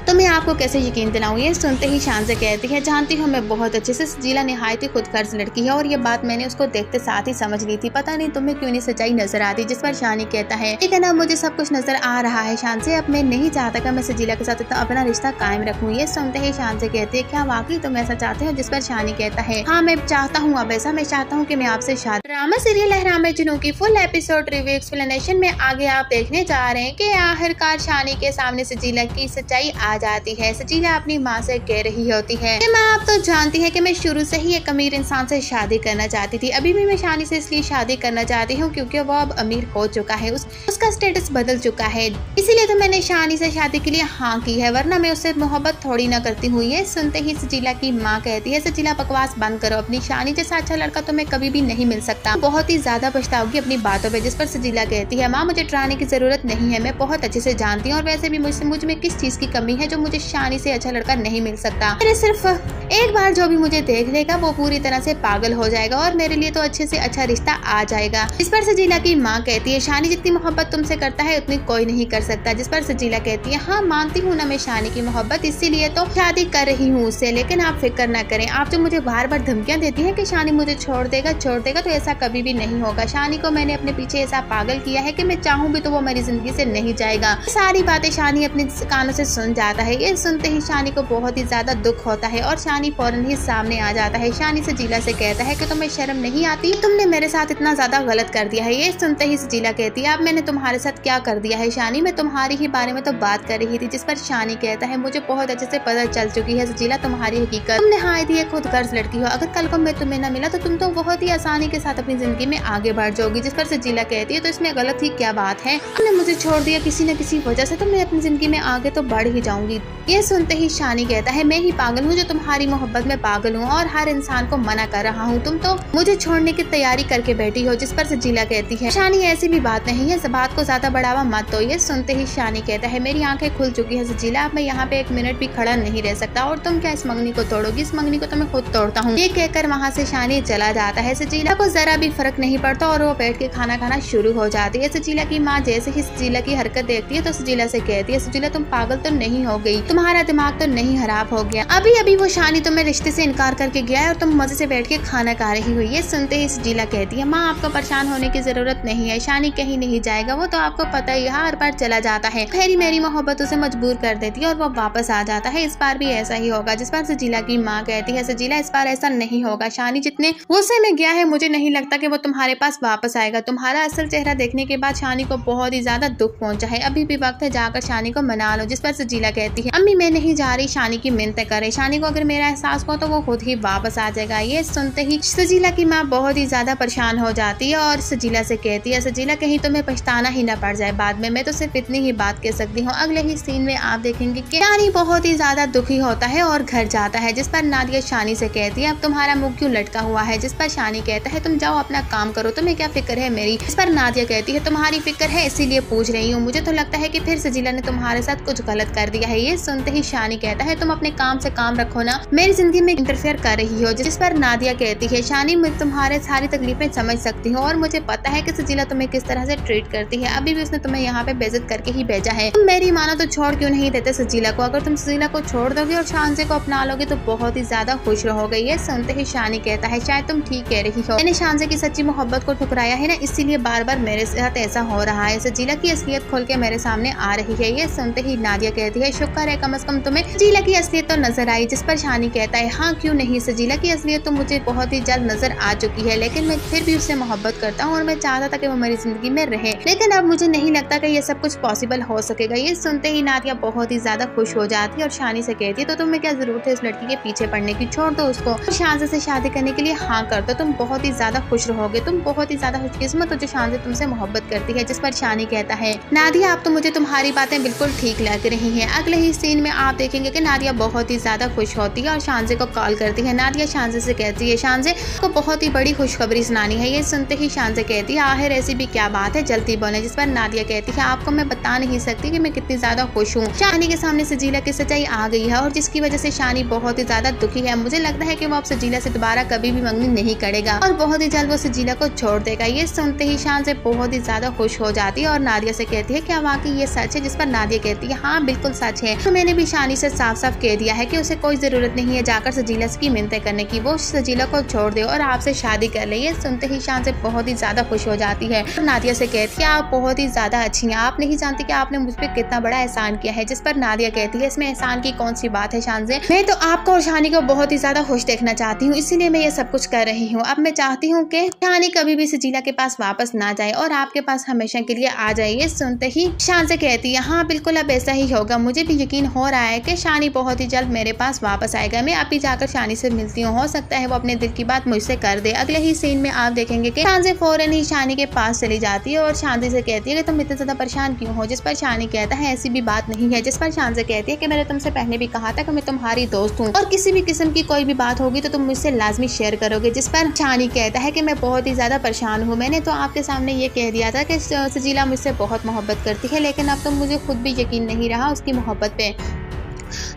तो मैं आपको कैसे यकीन दिलाऊं। ये सुनते ही शान से कहती है जानती हूँ मैं बहुत अच्छे से सजीला निहायत ही खुदगर्ज लड़की है और ये बात मैंने उसको देखते साथ ही समझ ली थी। पता नहीं तुम्हें क्यों नहीं सच्चाई नजर आती। जिस पर शानी कहता है लेकिन अब मुझे सब कुछ नजर आ रहा है शान से, अब मैं नहीं चाहता कि मैं सजीला के साथ अपना रिश्ता कायम रखूँ। ये सुनते ही शान से कहती है क्या वाकई तुम ऐसा चाहते हो। जिस पर शानी कहता है हाँ मैं चाहता हूँ, अब ऐसा मैं चाहता हूँ कि मैं आपसे शादी। ड्रामा सीरियल लहराम में जुनून की फुल एपिसोड रिव्यू एक्सप्लेनेशन में आगे आप देखने जा रहे हैं कि आखिरकार शानी के सामने सजीला की सच्चाई आ जाती है। सजीला अपनी माँ से कह रही होती है कि माँ आप तो जानती है कि मैं शुरू से ही एक अमीर इंसान से शादी करना चाहती थी। अभी भी मैं शानी से इसलिए शादी करना चाहती हूँ क्योंकि वो अब अमीर हो चुका है, उसका स्टेटस बदल चुका है, इसीलिए तो मैंने शानी से शादी के लिए हाँ की है, वरना मैं उससे मोहब्बत थोड़ी ना करती हूँ। ये सुनते ही सजीला की माँ कहती है सजीला बकवास बंद करो, अपनी शानी जैसा अच्छा लड़का तुम्हें कभी भी नहीं मिल सकता, बहुत ही ज्यादा पछताओगी अपनी बातों पे। जिस पर सजीला कहती है माँ मुझे डराने की जरूरत नहीं है, मैं बहुत अच्छे से जानती हूँ और वैसे भी मुझ में किस चीज की कमी है जो मुझे शानी से अच्छा लड़का नहीं मिल सकता। मेरे सिर्फ एक बार जो भी मुझे देख लेगा वो पूरी तरह से पागल हो जाएगा और मेरे लिए तो अच्छे से अच्छा रिश्ता आ जाएगा। इस पर सजीला की माँ कहती है शानी जितनी मोहब्बत तुमसे करता है उतनी कोई नहीं कर सकता। जिस पर सजीला कहती है हाँ मानती हूँ ना मैं शानी की मोहब्बत, इसीलिए तो शादी कर रही हूँ उससे, लेकिन आप फिक्र न करें। आप जो मुझे बार बार धमकियां देती हैं कि शानी मुझे छोड़ देगा तो ऐसा कभी भी नहीं होगा। शानी को मैंने अपने पीछे ऐसा पागल किया है कि मैं चाहूँ भी तो वो मेरी जिंदगी से नहीं जाएगा। सारी बातें शानी अपने कानों से सुन जाता है। ये सुनते ही शानी को बहुत ही ज्यादा दुख होता है और शानी फौरन ही सामने आ जाता है। शानी सजीला से कहता है कि तुम्हें शर्म नहीं आती, तुमने मेरे साथ इतना ज्यादा गलत कर दिया है। ये सुनते ही सजीला कहती है अब मैंने तुम्हारे साथ क्या कर दिया है शानी, मैं तुम्हारी ही बारे में तो बात कर रही थी। जिस पर शानी कहता है मुझे बहुत अच्छे से पता चल चुकी है सजीला तुम्हारी हकीकत, तुम निहायत ही खुदगर्ज लड़की हो, अगर कल को मैं तुम्हें न मिला तो तुम तो बहुत ही आसानी के साथ अपनी जिंदगी में आगे बढ़ जाओगी। जिस पर सजीला कहती है तो इसमें गलत ही क्या बात है, तुमने मुझे छोड़ दिया किसी न किसी वजह से, तो मैं अपनी जिंदगी में आगे तो बढ़ ही जाऊंगी। ये सुनते ही शानी कहता है मैं ही पागल हूँ जो तुम्हारी मोहब्बत में पागल हूँ और हर इंसान को मना कर रहा हूँ, तुम तो मुझे छोड़ने की तैयारी करके बैठी हो। जिस पर सजीला कहती है शानी ऐसी भी बात नहीं है, इस बात को ज्यादा बढ़ावा मत दो। ये सुनते ही शानी कहता है मेरी आंखें खुल चुकी है सजीला, अब मैं यहाँ पे एक मिनट भी खड़ा नहीं रह सकता और तुम क्या इस मंगनी को तोड़ोगी, इस मंगनी को तो मैं खुद तोड़ता हूँ। ये कहकर वहाँ से शानी चला जाता है। सजीला को जरा भी फर्क नहीं पड़ता और वो बैठ के खाना खाना शुरू हो जाती है। सजीला की माँ जैसे ही सजीला की हरकत देखती है तो सजीला से कहती है सजीला तुम पागल तो नहीं हो गई, तुम्हारा दिमाग तो नहीं खराब हो गया, अभी अभी वो शानी तुम्हें रिश्ते से इनकार करके गया है और तुम मजे से बैठ के खाना खा रही हो। ये सुनते ही सजीला कहती है माँ आपको परेशान होने की जरूरत नहीं है, शानी कहीं नहीं जाएगा, वो तो आपको पता ही हर बार चला जाता है, खैरी मेरी मोहब्बत उसे मजबूर कर देती है और वो वापस आ जाता है, इस बार भी ऐसा ही होगा। जिस पर सजीला की माँ कहती है सजीला इस बार ऐसा नहीं होगा, शानी जितने गुस्से में गया है मुझे नहीं लगता कि वो तुम्हारे पास वापस आएगा, तुम्हारा असल चेहरा देखने के बाद शानी को बहुत ही ज्यादा दुख पहुंचा है, अभी भी वक्त है जाकर शानी को मना लो। जिस पर सजीला कहती है अम्मी मैं नहीं जा रही, शानी की मिन्नत करे, शानी को अगर मेरा एहसास हो तो वो खुद ही वापस आ जाएगा। ये सुनते ही सजीला की माँ बहुत ही ज्यादा परेशान हो जाती है और सजीला से कहती है सजीला कहीं तुम्हें पछताना ही ना पड़ जाए बाद में, मैं तो सिर्फ इतनी ही बात कह सकती हूँ। अगले ही सीन में आप देखेंगे कि शानी बहुत ही ज्यादा दुखी होता है और घर जाता है। जिस पर नादिया शानी से कहती है अब तुम्हारा मुंह क्यों लटका हुआ है। जिस पर शानी कहता है तुम जाओ अपना काम करो, तुम्हें क्या फिक्र है मेरी। इस पर नादिया कहती है तुम्हारी फिक्र है इसीलिए पूछ रही हूँ, मुझे तो लगता है कि फिर सजीला ने तुम्हारे साथ कुछ गलत कर दिया है। ये सुनते ही शानी कहता है तुम अपने काम से काम रखो ना, मेरी जिंदगी में इंटरफेयर कर रही हो। जिस पर नादिया कहती है शानी मैं तुम्हारे सारी तकलीफें समझ सकती हूँ और मुझे पता है कि सजीला तुम्हें किस तरह से ट्रीट करती है, अभी भी उसने तुम्हें यहाँ पे बेइज्जत करके ही भेजा है, तुम मेरी मानो तो छोड़ क्यों नहीं देते सजीला को, अगर तुम सजीला को छोड़ दोगे और शानसे को अपना लोगे तो बहुत ही ज्यादा खुश रहोगे। ये सुनते ही शानी कहता है शायद तुम ठीक कह रही हो, मैंने शानसे की सच्ची मोहब्बत को ठुकराया है ना, इसीलिए बार बार मेरे साथ ऐसा हो रहा है, सजीला की असलियत खोल के मेरे सामने आ रही है। ये सुनते ही नादिया कहती है शुक्र है कम से कम तुम्हें सजीला की असलियत तो नजर आई। जिस पर शानी कहता है हाँ क्यों नहीं, सजीला की असलियत तो मुझे बहुत ही जल्द नजर आ चुकी है, लेकिन मैं फिर भी उससे मोहब्बत करता हूँ और मैं चाहता था कि वो मेरी जिंदगी में रहे, लेकिन अब मुझे नहीं लगता कि ये सब कुछ पॉसिबल हो सकेगा। ये सुनते ही नादिया बहुत ही ज्यादा खुश हो जाती है और शानी से कहती है तो तुम्हें क्या जरूरत है उस लड़की के पीछे पड़ने की, छोड़ दो उसको, शान से शादी करने के लिए हाँ कर दो, तुम बहुत ही ज्यादा खुश रहोगे, तुम बहुत ही ज्यादा खुशकिस्मत हो जो शान से तुमसे मोहब्बत करती है। जिस पर शानी कहता है नादिया आप तो मुझे तुम्हारी बातें बिल्कुल ठीक लग रही है, अगले ही सीन में आप देखेंगे कि नादिया बहुत ही ज्यादा खुश होती है और शानजे को कॉल करती है। नादिया शानजे से कहती है शानजे को बहुत ही बड़ी खुशखबरी सुनानी है। ये सुनते ही शानजे कहती है आखिर ऐसी भी क्या बात है, जल्दी बोले। जिस पर नादिया कहती है आपको मैं बता नहीं सकती कि मैं कितनी ज्यादा खुश हूँ। शानी के सामने सजीला की सच्चाई आ गई है और जिसकी वजह से शानी बहुत ही ज्यादा दुखी है। मुझे लगता है कि वो अब सजीला से दोबारा कभी भी मंगनी नहीं करेगा और बहुत ही जल्द वो सजीला को छोड़ देगा। ये सुनते ही शानजे बहुत ही ज्यादा खुश हो जाती है और नादिया से कहती है क्या वाकई ये सच है। जिस पर नादिया कहती है हाँ बिल्कुल सच है। तो मैंने भी शानी से साफ साफ कह दिया है कि उसे कोई जरूरत नहीं है जाकर सजीला की मिन्नतें करने की, वो सजीला को छोड़ दे और आपसे शादी कर ले। ये सुनते ही शानजे बहुत ही ज्यादा खुश हो जाती है और नादिया से कहती है आप बहुत ही ज्यादा अच्छी हैं, आप नहीं जानती कि आपने मुझ पर कितना बड़ा एहसान किया है। जिस पर नादिया कहती है इसमें एहसान की कौन सी बात है शानजे, मैं तो आपको और शानी को बहुत ही ज्यादा खुश देखना चाहती हूँ, इसीलिए मैं ये सब कुछ कर रही हूँ। अब मैं चाहती हूँ कि शानी कभी भी सजीला के पास वापस ना जाए और आपके पास हमेशा के लिए आ जाए। ये सुनते ही शानजे कहती है हाँ बिल्कुल अब ऐसा ही होगा, मुझे भी यकीन हो रहा है कि शानी बहुत ही जल्द मेरे पास वापस आएगा। मैं अभी जाकर शानी से मिलती हूँ, हो सकता है वो अपने दिल की बात मुझसे कर दे। अगले ही सीन में आप देखेंगे कि शानजे फौरन ही शानी के पास चली जाती है और शानजे से कहती है कि तुम इतने ज्यादा परेशान क्यों हो। जिस पर शानी कहता है ऐसी भी बात नहीं है। जिस पर शानजे कहती है कि मैंने तुमसे पहले भी कहा था कि मैं तुम्हारी दोस्त हूँ और किसी भी किस्म की कोई भी बात होगी तो तुम मुझसे लाजमी शेयर करोगे। जिस पर शानी कहता है कि मैं बहुत ही ज्यादा परेशान हूँ, मैंने तो आपके सामने ये कह दिया था कि सजीला मुझसे बहुत मोहब्बत करती है, लेकिन अब तो मुझे खुद भी यकीन नहीं रहा उसकी मोहब्बत पे,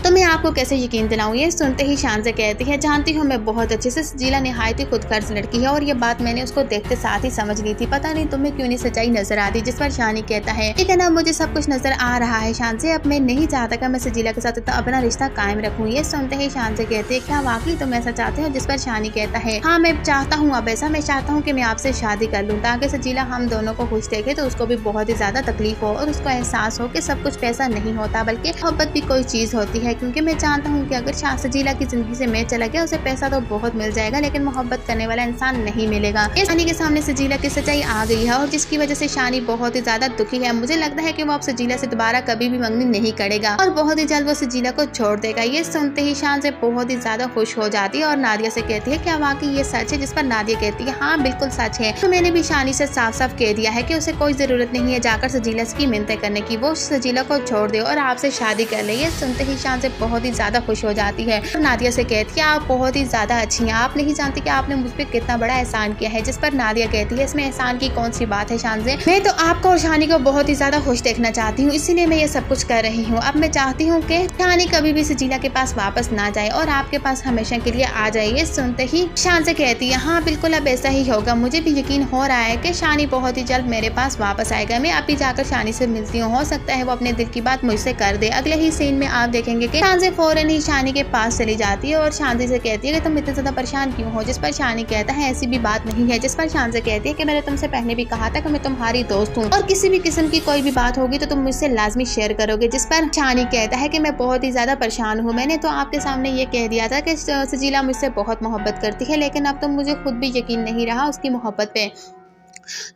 तो मैं आपको कैसे यकीन दिलाऊं। ये सुनते ही शानजे कहती है जानती हूँ मैं बहुत अच्छे से सजीला निहायत ही खुदगर्ज लड़की है और ये बात मैंने उसको देखते साथ ही समझ ली थी, पता नहीं तुम्हें क्यों नहीं सच्चाई नजर आती। जिस पर शानी कहता है लेकिन अब मुझे सब कुछ नजर आ रहा है शानजे, अब मैं नहीं चाहता कि मैं सजीला के साथ अपना रिश्ता कायम रखूँ। ये सुनते ही शानजे कहते हैं क्या वाकई तुम ऐसा चाहते हो। जिस पर शानी कहता है हाँ मैं चाहता हूँ, अब ऐसा मैं चाहता हूँ कि मैं आपसे शादी कर लूँ ताकि सजीला हम दोनों को खुश देखे तो उसको भी बहुत ही ज्यादा तकलीफ हो और उसको एहसास हो कि सब कुछ पैसा नहीं होता बल्कि मोहब्बत भी कोई चीज होती है। क्योंकि मैं जानता हूँ कि अगर सजीला की जिंदगी से मैं चला गया उसे पैसा तो बहुत मिल जाएगा लेकिन मोहब्बत करने वाला इंसान नहीं मिलेगा। शानी के सामने सजीला की सच्चाई आ गई है और जिसकी वजह से शानी बहुत ही ज्यादा दुखी है। मुझे लगता है कि वो अब सजीला से दोबारा कभी भी मंगनी नहीं करेगा और बहुत ही जल्द वो सजीला को छोड़ देगा। ये सुनते ही शानजे बहुत ही ज्यादा खुश हो जाती है और नादिया से कहती है क्या वाकई ये सच है। जिस पर नादिया कहती है हाँ बिल्कुल सच है। तो मैंने भी शानी से साफ साफ कह दिया है कि उसे कोई जरूरत नहीं है जाकर सजीला की मिन्नतें करने की, वो सजीला को छोड़ दे और आपसे शादी कर ले। ये सुनते ही शानजे बहुत ही ज्यादा खुश हो जाती है और नादिया से कहती है आप बहुत ही ज्यादा अच्छी हैं, आप नहीं जानती कि आपने मुझ पर कितना बड़ा एहसान किया है। जिस पर नादिया कहती है इसमें एहसान की कौन सी बात है शानजे, मैं तो आपको और शानी को बहुत ही ज्यादा खुश देखना चाहती हूँ, इसीलिए मैं ये सब कुछ कर रही हूँ। अब मैं चाहती हूँ कि शानी कभी भी सजीला के पास वापस ना जाए और आपके पास हमेशा के लिए आ जाए। ये सुनते ही शानजे कहती है हाँ बिल्कुल अब ऐसा ही होगा, मुझे भी यकीन हो रहा है कि शानी बहुत ही जल्द मेरे पास वापस आएगा। मैं अभी जाकर शानी से मिलती हूँ, हो सकता है वो अपने दिल की बात मुझसे कर दे। अगले ही सीन में आप देखेंगे कि शानजे फौरन ही शानी के पास चली जाती है और शानजे से कहती है कि तुम इतने ज्यादा परेशान क्यों हो। जिस पर शानी कहता है ऐसी भी बात नहीं है। जिस पर शानजे कहती है कि मैंने तुमसे पहले भी कहा था कि मैं तुम्हारी दोस्त हूँ और किसी भी किस्म की कोई भी बात होगी तो तुम मुझसे लाजमी शेयर करोगे। जिस पर शानी कहता है कि मैं बहुत ही ज्यादा परेशान हूँ, मैंने तो आपके सामने ये कह दिया था कि सजीला मुझसे बहुत मोहब्बत करती है, लेकिन अब तो मुझे खुद भी यकीन नहीं रहा उसकी मोहब्बत पे,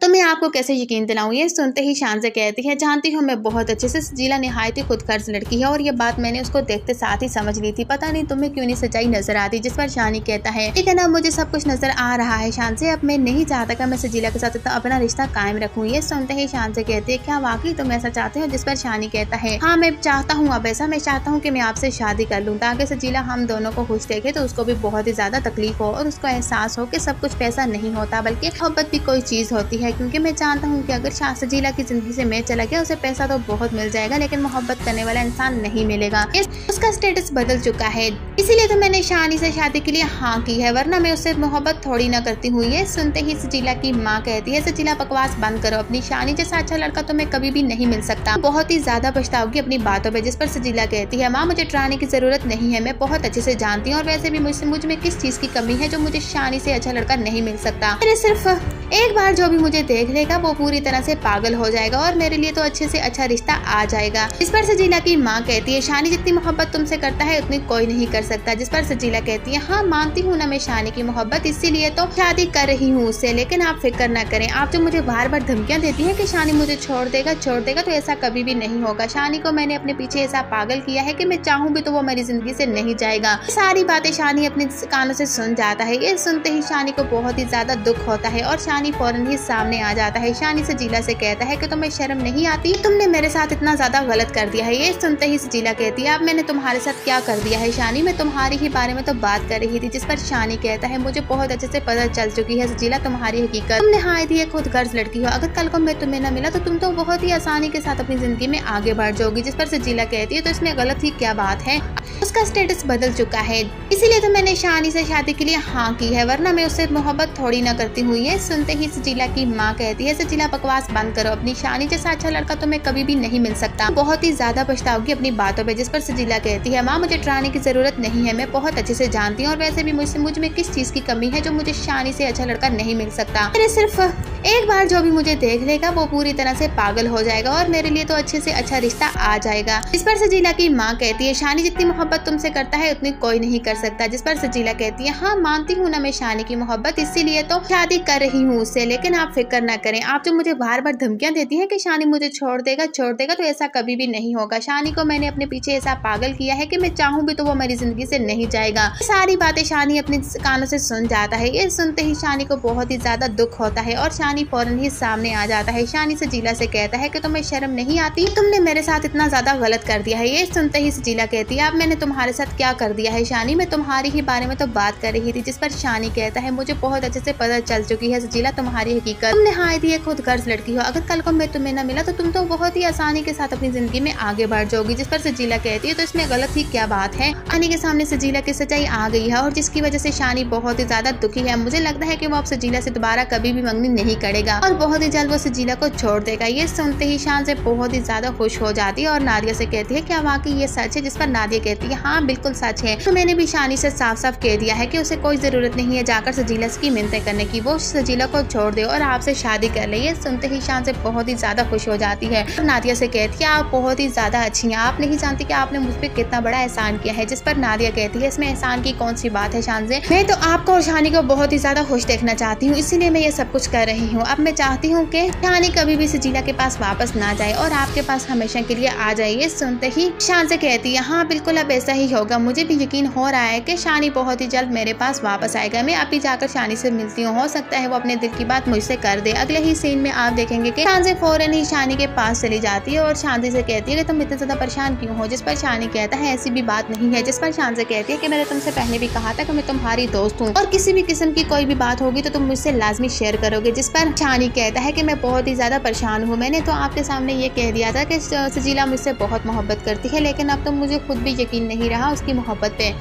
तो मैं आपको कैसे यकीन दिलाऊं। ये सुनते ही शानजे कहती है जानती हूँ मैं बहुत अच्छे से सजीला निहायत ही खुदगर्ज लड़की है और ये बात मैंने उसको देखते साथ ही समझ ली थी, पता नहीं तुम्हें क्यों नहीं सच्चाई नजर आती। जिस पर शानी कहता है लेकिन अब मुझे सब कुछ नजर आ रहा है शानजे, अब मैं नहीं चाहता कि मैं सजीला के साथ अपना रिश्ता कायम रखूँ। ये सुनते ही शानजे कहती है क्या वाकई तुम ऐसा चाहते हो। जिस पर शानी कहता है हाँ मैं चाहता हूँ, अब ऐसा मैं चाहता हूँ कि मैं आपसे शादी कर लूँ ताकि सजीला हम दोनों को खुश देखे तो उसको भी बहुत ही ज्यादा तकलीफ हो और उसको एहसास हो कि सब कुछ पैसा नहीं होता बल्कि मोहब्बत भी कोई चीज होती है। क्योंकि मैं जानता हूँ कि अगर सजीला की जिंदगी से मैं चला गया उसे पैसा तो बहुत मिल जाएगा लेकिन मोहब्बत करने वाला इंसान नहीं मिलेगा। उसका स्टेटस बदल चुका है, इसीलिए तो मैंने शानी से शादी के लिए हाँ की है, वरना मैं उससे मोहब्बत थोड़ी ना करती हूँ। ये सुनते ही सजीला की माँ कहती है सजीला बकवास बंद करो, अपनी शानी जैसा अच्छा लड़का तुम्हें कभी भी नहीं मिल सकता, बहुत ही ज्यादा पछताओगी अपनी बातों पे। जिस पर सजीला कहती है माँ मुझे डराने की जरूरत नहीं है, मैं बहुत अच्छे से जानती हूँ और वैसे भी मुझ में किस चीज की कमी है जो मुझे शानी से अच्छा लड़का नहीं मिल सकता। मैंने सिर्फ एक बार जो भी मुझे देख लेगा वो पूरी तरह से पागल हो जाएगा और मेरे लिए तो अच्छे से अच्छा रिश्ता आ जाएगा। इस पर सजीला की माँ कहती है शानी जितनी मोहब्बत तुमसे करता है उतनी कोई नहीं कर सकता। जिस पर सजीला कहती है हाँ मानती हूँ ना मैं शानी की मोहब्बत, इसीलिए तो शादी कर रही हूँ उससे, लेकिन आप फिक्र ना करें, आप जो मुझे बार बार धमकियाँ देती है कि शानी मुझे छोड़ देगा तो ऐसा कभी भी नहीं होगा। शानी को मैंने अपने पीछे ऐसा पागल किया है कि मैं चाहूँ भी तो वो मेरी जिंदगी से नहीं जाएगा। सारी बातें शानी अपने कानों से सुन जाता है। ये सुनते ही शानी को बहुत ही ज्यादा दुख होता है और शानी फौरन ही ही सामने आ जाता है। शानी सजीला से कहता है कि तुम्हें शर्म नहीं आती, तुमने मेरे साथ इतना ज्यादा गलत कर दिया है। ये सुनते ही सजीला कहती है अब मैंने तुम्हारे साथ क्या कर दिया है शानी, मैं तुम्हारी ही बारे में तो बात कर रही थी। जिस पर शानी कहता है मुझे बहुत अच्छे से पता चल चुकी है सजीला तुम्हारी हकीकत, तुम नहायत ही एक खुद गर्ज लड़की हो। अगर कल को मैं तुम्हें न मिला तो तुम तो बहुत ही आसानी के साथ अपनी जिंदगी में आगे बढ़ जाओगी। जिस पर सजीला कहती है तो इसमें गलत ही क्या बात है, उसका स्टेटस बदल चुका है, इसीलिए तो मैंने शानी से शादी के लिए हाँ की है, वरना मैं उससे मोहब्बत थोड़ी ना करती हुई है। सुनते ही सजीला की माँ कहती है सजीला बकवास बंद करो, अपनी शानी जैसा अच्छा लड़का तुम्हें कभी भी नहीं मिल सकता, बहुत ही ज्यादा पछताओगी अपनी बातों पे। जिस पर सजीला कहती है माँ मुझे डराने की जरूरत नहीं है, मैं बहुत अच्छे से जानती हूँ और वैसे भी मुझ में किस चीज की कमी है जो मुझे शानी से अच्छा लड़का नहीं मिल सकता। मेरे सिर्फ एक बार जो भी मुझे देख लेगा वो पूरी तरह से पागल हो जाएगा और मेरे लिए तो अच्छे से अच्छा रिश्ता आ जाएगा। इस पर सजीला की माँ कहती है शानी जितनी मोहब्बत तुमसे करता है उतनी कोई नहीं कर सकता। जिस पर सजीला कहती है हाँ मानती हूँ ना मैं शानी की मोहब्बत, इसीलिए तो शादी कर रही हूँ उससे, लेकिन आप फिक्र न करें, आप जो मुझे बार बार धमकियां देती हैं कि शानी मुझे छोड़ देगा तो ऐसा कभी भी नहीं होगा। शानी को मैंने अपने पीछे ऐसा पागल किया है कि मैं चाहूँ भी तो वो मेरी जिंदगी से नहीं जाएगा। सारी बातें शानी अपने कानों से सुन जाता है। ये सुनते ही शानी को बहुत ही ज्यादा दुख होता है और शानी फौरन ही सामने आ जाता है। शानी सजीला से कहता है कि तुम्हें शर्म नहीं आती, तुमने मेरे साथ इतना ज्यादा गलत कर दिया है। ये सुनते ही सजीला कहती है अब मैंने तुम्हारे साथ क्या कर दिया है शानी, मैं तुम्हारी ही बारे में तो बात कर रही थी। जिस पर शानी कहता है मुझे बहुत अच्छे से पता चल चुकी है सजीला तुम्हारी हकीकत, तुम नहायत ही एक खुद गर्ज लड़की हो। अगर कल को मैं तुम्हें न मिला तो तुम तो बहुत ही आसानी के साथ अपनी जिंदगी में आगे बढ़ जाओगी। जिस पर सजीला कहती है तो इसमें गलत ही क्या बात है। शानी के सामने सजीला की सच्चाई आ गई है और जिसकी वजह से शानी बहुत ही ज्यादा दुखी है। मुझे लगता है कि वो अब सजीला से दोबारा कभी भी मंगनी नहीं करेगा और बहुत ही जल्द वो सजीला को छोड़ देगा। ये सुनते ही शान से बहुत ही ज्यादा खुश हो जाती है और नादिया से कहती है क्या वाकई ये सच है। जिस पर नादिया कहती है हाँ बिल्कुल सच है, तो मैंने भी शानी से साफ साफ कह दिया है कि उसे कोई जरूरत नहीं है जाकर सजीला की मिन्नतें करने की, वो सजीला को छोड़ दे और आपसे शादी कर ले। ये सुनते ही शान से बहुत ही ज्यादा खुश हो जाती है और नादिया से कहती है आप बहुत ही ज्यादा अच्छी हैं, आप नहीं जानती कि आपने मुझ पर कितना बड़ा एहसान किया है। जिस पर नादिया कहती है इसमें एहसान की कौन सी बात है शान से, मैं तो आपको और शानी को बहुत ही ज्यादा खुश देखना चाहती हूँ, इसीलिए मैं ये सब कुछ कर रही हूँ। अब मैं चाहती हूँ कि शानी कभी भी सजीला के पास वापस ना जाए और आपके पास हमेशा के लिए आ जाए। ये सुनते ही शान से कहती है हाँ बिल्कुल अब ऐसा ही होगा, मुझे भी यकीन हो रहा है कि शानी बहुत ही जल्द मेरे पास वापस आएगा। मैं अभी जाकर शानी से मिलती हूँ, हो सकता है वो अपने दिल की बात मुझसे कर दे। अगले ही सीन में आप देखेंगे कि शान से फौरन ही शानी के पास चली जाती है और शांति से कहती है कि तुम इतने ज्यादा परेशान क्यों हो। जिस पर शानी कहता है ऐसी भी बात नहीं है। जिस पर शान से कहती है कि मैंने तुमसे पहले भी कहा था कि मैं तुम्हारी दोस्त हूँ और किसी भी किस्म की कोई भी बात होगी तो तुम मुझसे लाजमी शेयर करोगे। जिस पर शानी कहता है कि मैं बहुत ही ज्यादा परेशान हूँ, मैंने तो आपके सामने ये कह दिया था कि सजीला मुझसे बहुत मोहब्बत करती है, लेकिन अब तो मुझे खुद भी यकीन नहीं रहा उसकी मोहब्बत पे,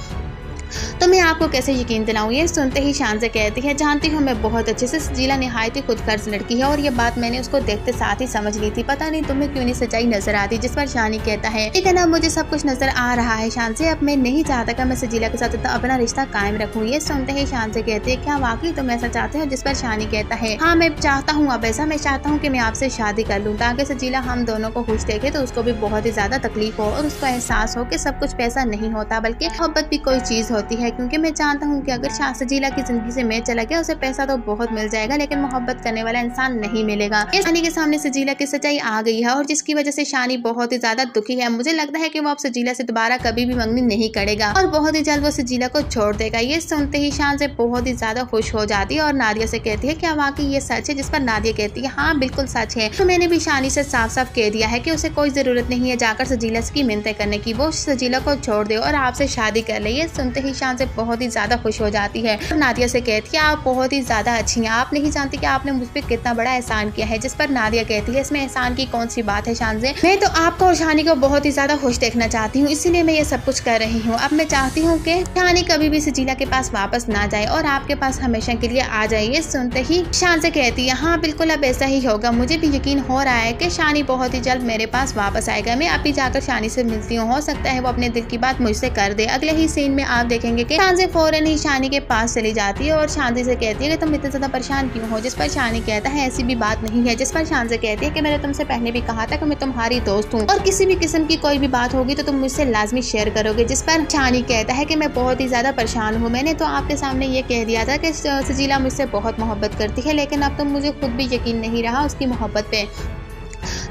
तो मैं आपको कैसे यकीन दिलाऊं। ये सुनते ही शान से कहती है जानती हूँ मैं बहुत अच्छे से सजीला निहायत ही खुदगर्ज लड़की है और ये बात मैंने उसको देखते साथ ही समझ ली थी, पता नहीं तुम्हें क्यों नहीं सच्चाई नजर आती। जिस पर शानी कहता है लेकिन अब मुझे सब कुछ नजर आ रहा है शान से, अब मैं नहीं चाहता कि मैं सजीला के साथ अपना रिश्ता कायम रखूँ। ये सुनते ही शान से कहती है क्या वाकई तुम ऐसा चाहते हो। जिस पर शानी कहता है हाँ मैं चाहता हूँ अब ऐसा, मैं चाहता हूँ कि मैं आपसे शादी कर लूँ ताकि सजीला हम दोनों को खुश देखे तो उसको भी बहुत ही ज्यादा तकलीफ हो और उसको एहसास हो कि सब कुछ पैसा नहीं होता बल्कि मोहब्बत भी कोई चीज होती है, क्योंकि मैं जानता हूँ कि अगर सजीला की जिंदगी से मैं चला गया उसे पैसा तो बहुत मिल जाएगा लेकिन मोहब्बत करने वाला इंसान नहीं मिलेगा। शानी के सामने सजीला की सच्चाई आ गई है और जिसकी वजह से शानी बहुत ही ज्यादा दुखी है। मुझे लगता है कि वो अब सजीला से दोबारा कभी भी मंगनी नहीं करेगा और बहुत ही जल्द वो सजीला को छोड़ देगा। ये सुनते ही शान से बहुत ही ज्यादा खुश हो जाती है और नादिया से कहती है क्या वाकई ये सच है। जिस पर नादिया कहती है हाँ बिल्कुल सच है, तो मैंने भी शानी से साफ साफ कह दिया है कि उसे कोई जरूरत नहीं है जाकर सजीला की मिन्नतें करने की, वो सजीला को छोड़ दे और आपसे शादी कर ले। ये सुनते ही शान से बहुत ही ज्यादा खुश हो जाती है और नादिया से कहती है आप बहुत ही ज्यादा अच्छी हैं, आप नहीं जानती कि आपने मुझ पर कितना बड़ा एहसान किया है। जिस पर नादिया कहती है इसमें एहसान की कौन सी बात है शान से, मैं तो आपको और शानी को बहुत ही ज्यादा खुश देखना चाहती हूँ, इसीलिए मैं ये सब कुछ कर रही हूँ। अब मैं चाहती हूँ कि शानी कभी भी सजीला के पास वापस ना जाए और आपके पास हमेशा के लिए आ जाए। ये सुनते ही शान से कहती है हाँ बिल्कुल अब ऐसा ही होगा, मुझे भी यकीन हो रहा है कि शानी बहुत ही जल्द मेरे पास वापस आएगा। मैं अभी जाकर शानी से मिलती हूँ, हो सकता है वो अपने दिल की बात मुझसे कर दे। अगले ही सीन में आप देखेंगे कि शान से फौरन ही शानी के पास चली जाती है और शांति से कहती है कि तुम इतने ज्यादा परेशान क्यों हो। जिस पर शानी कहता है ऐसी भी बात नहीं है। जिस पर शान से कहती है कि मैंने तुमसे पहले भी कहा था कि मैं तुम्हारी दोस्त हूँ और किसी भी किस्म की कोई भी बात होगी तो तुम मुझसे लाजमी शेयर करोगे। जिस पर शानी कहता है कि मैं बहुत ही ज्यादा परेशान हूँ, मैंने तो आपके सामने ये कह दिया था कि सजीला मुझसे बहुत मोहब्बत करती है, लेकिन अब तो मुझे खुद भी यकीन नहीं रहा उसकी मोहब्बत पे,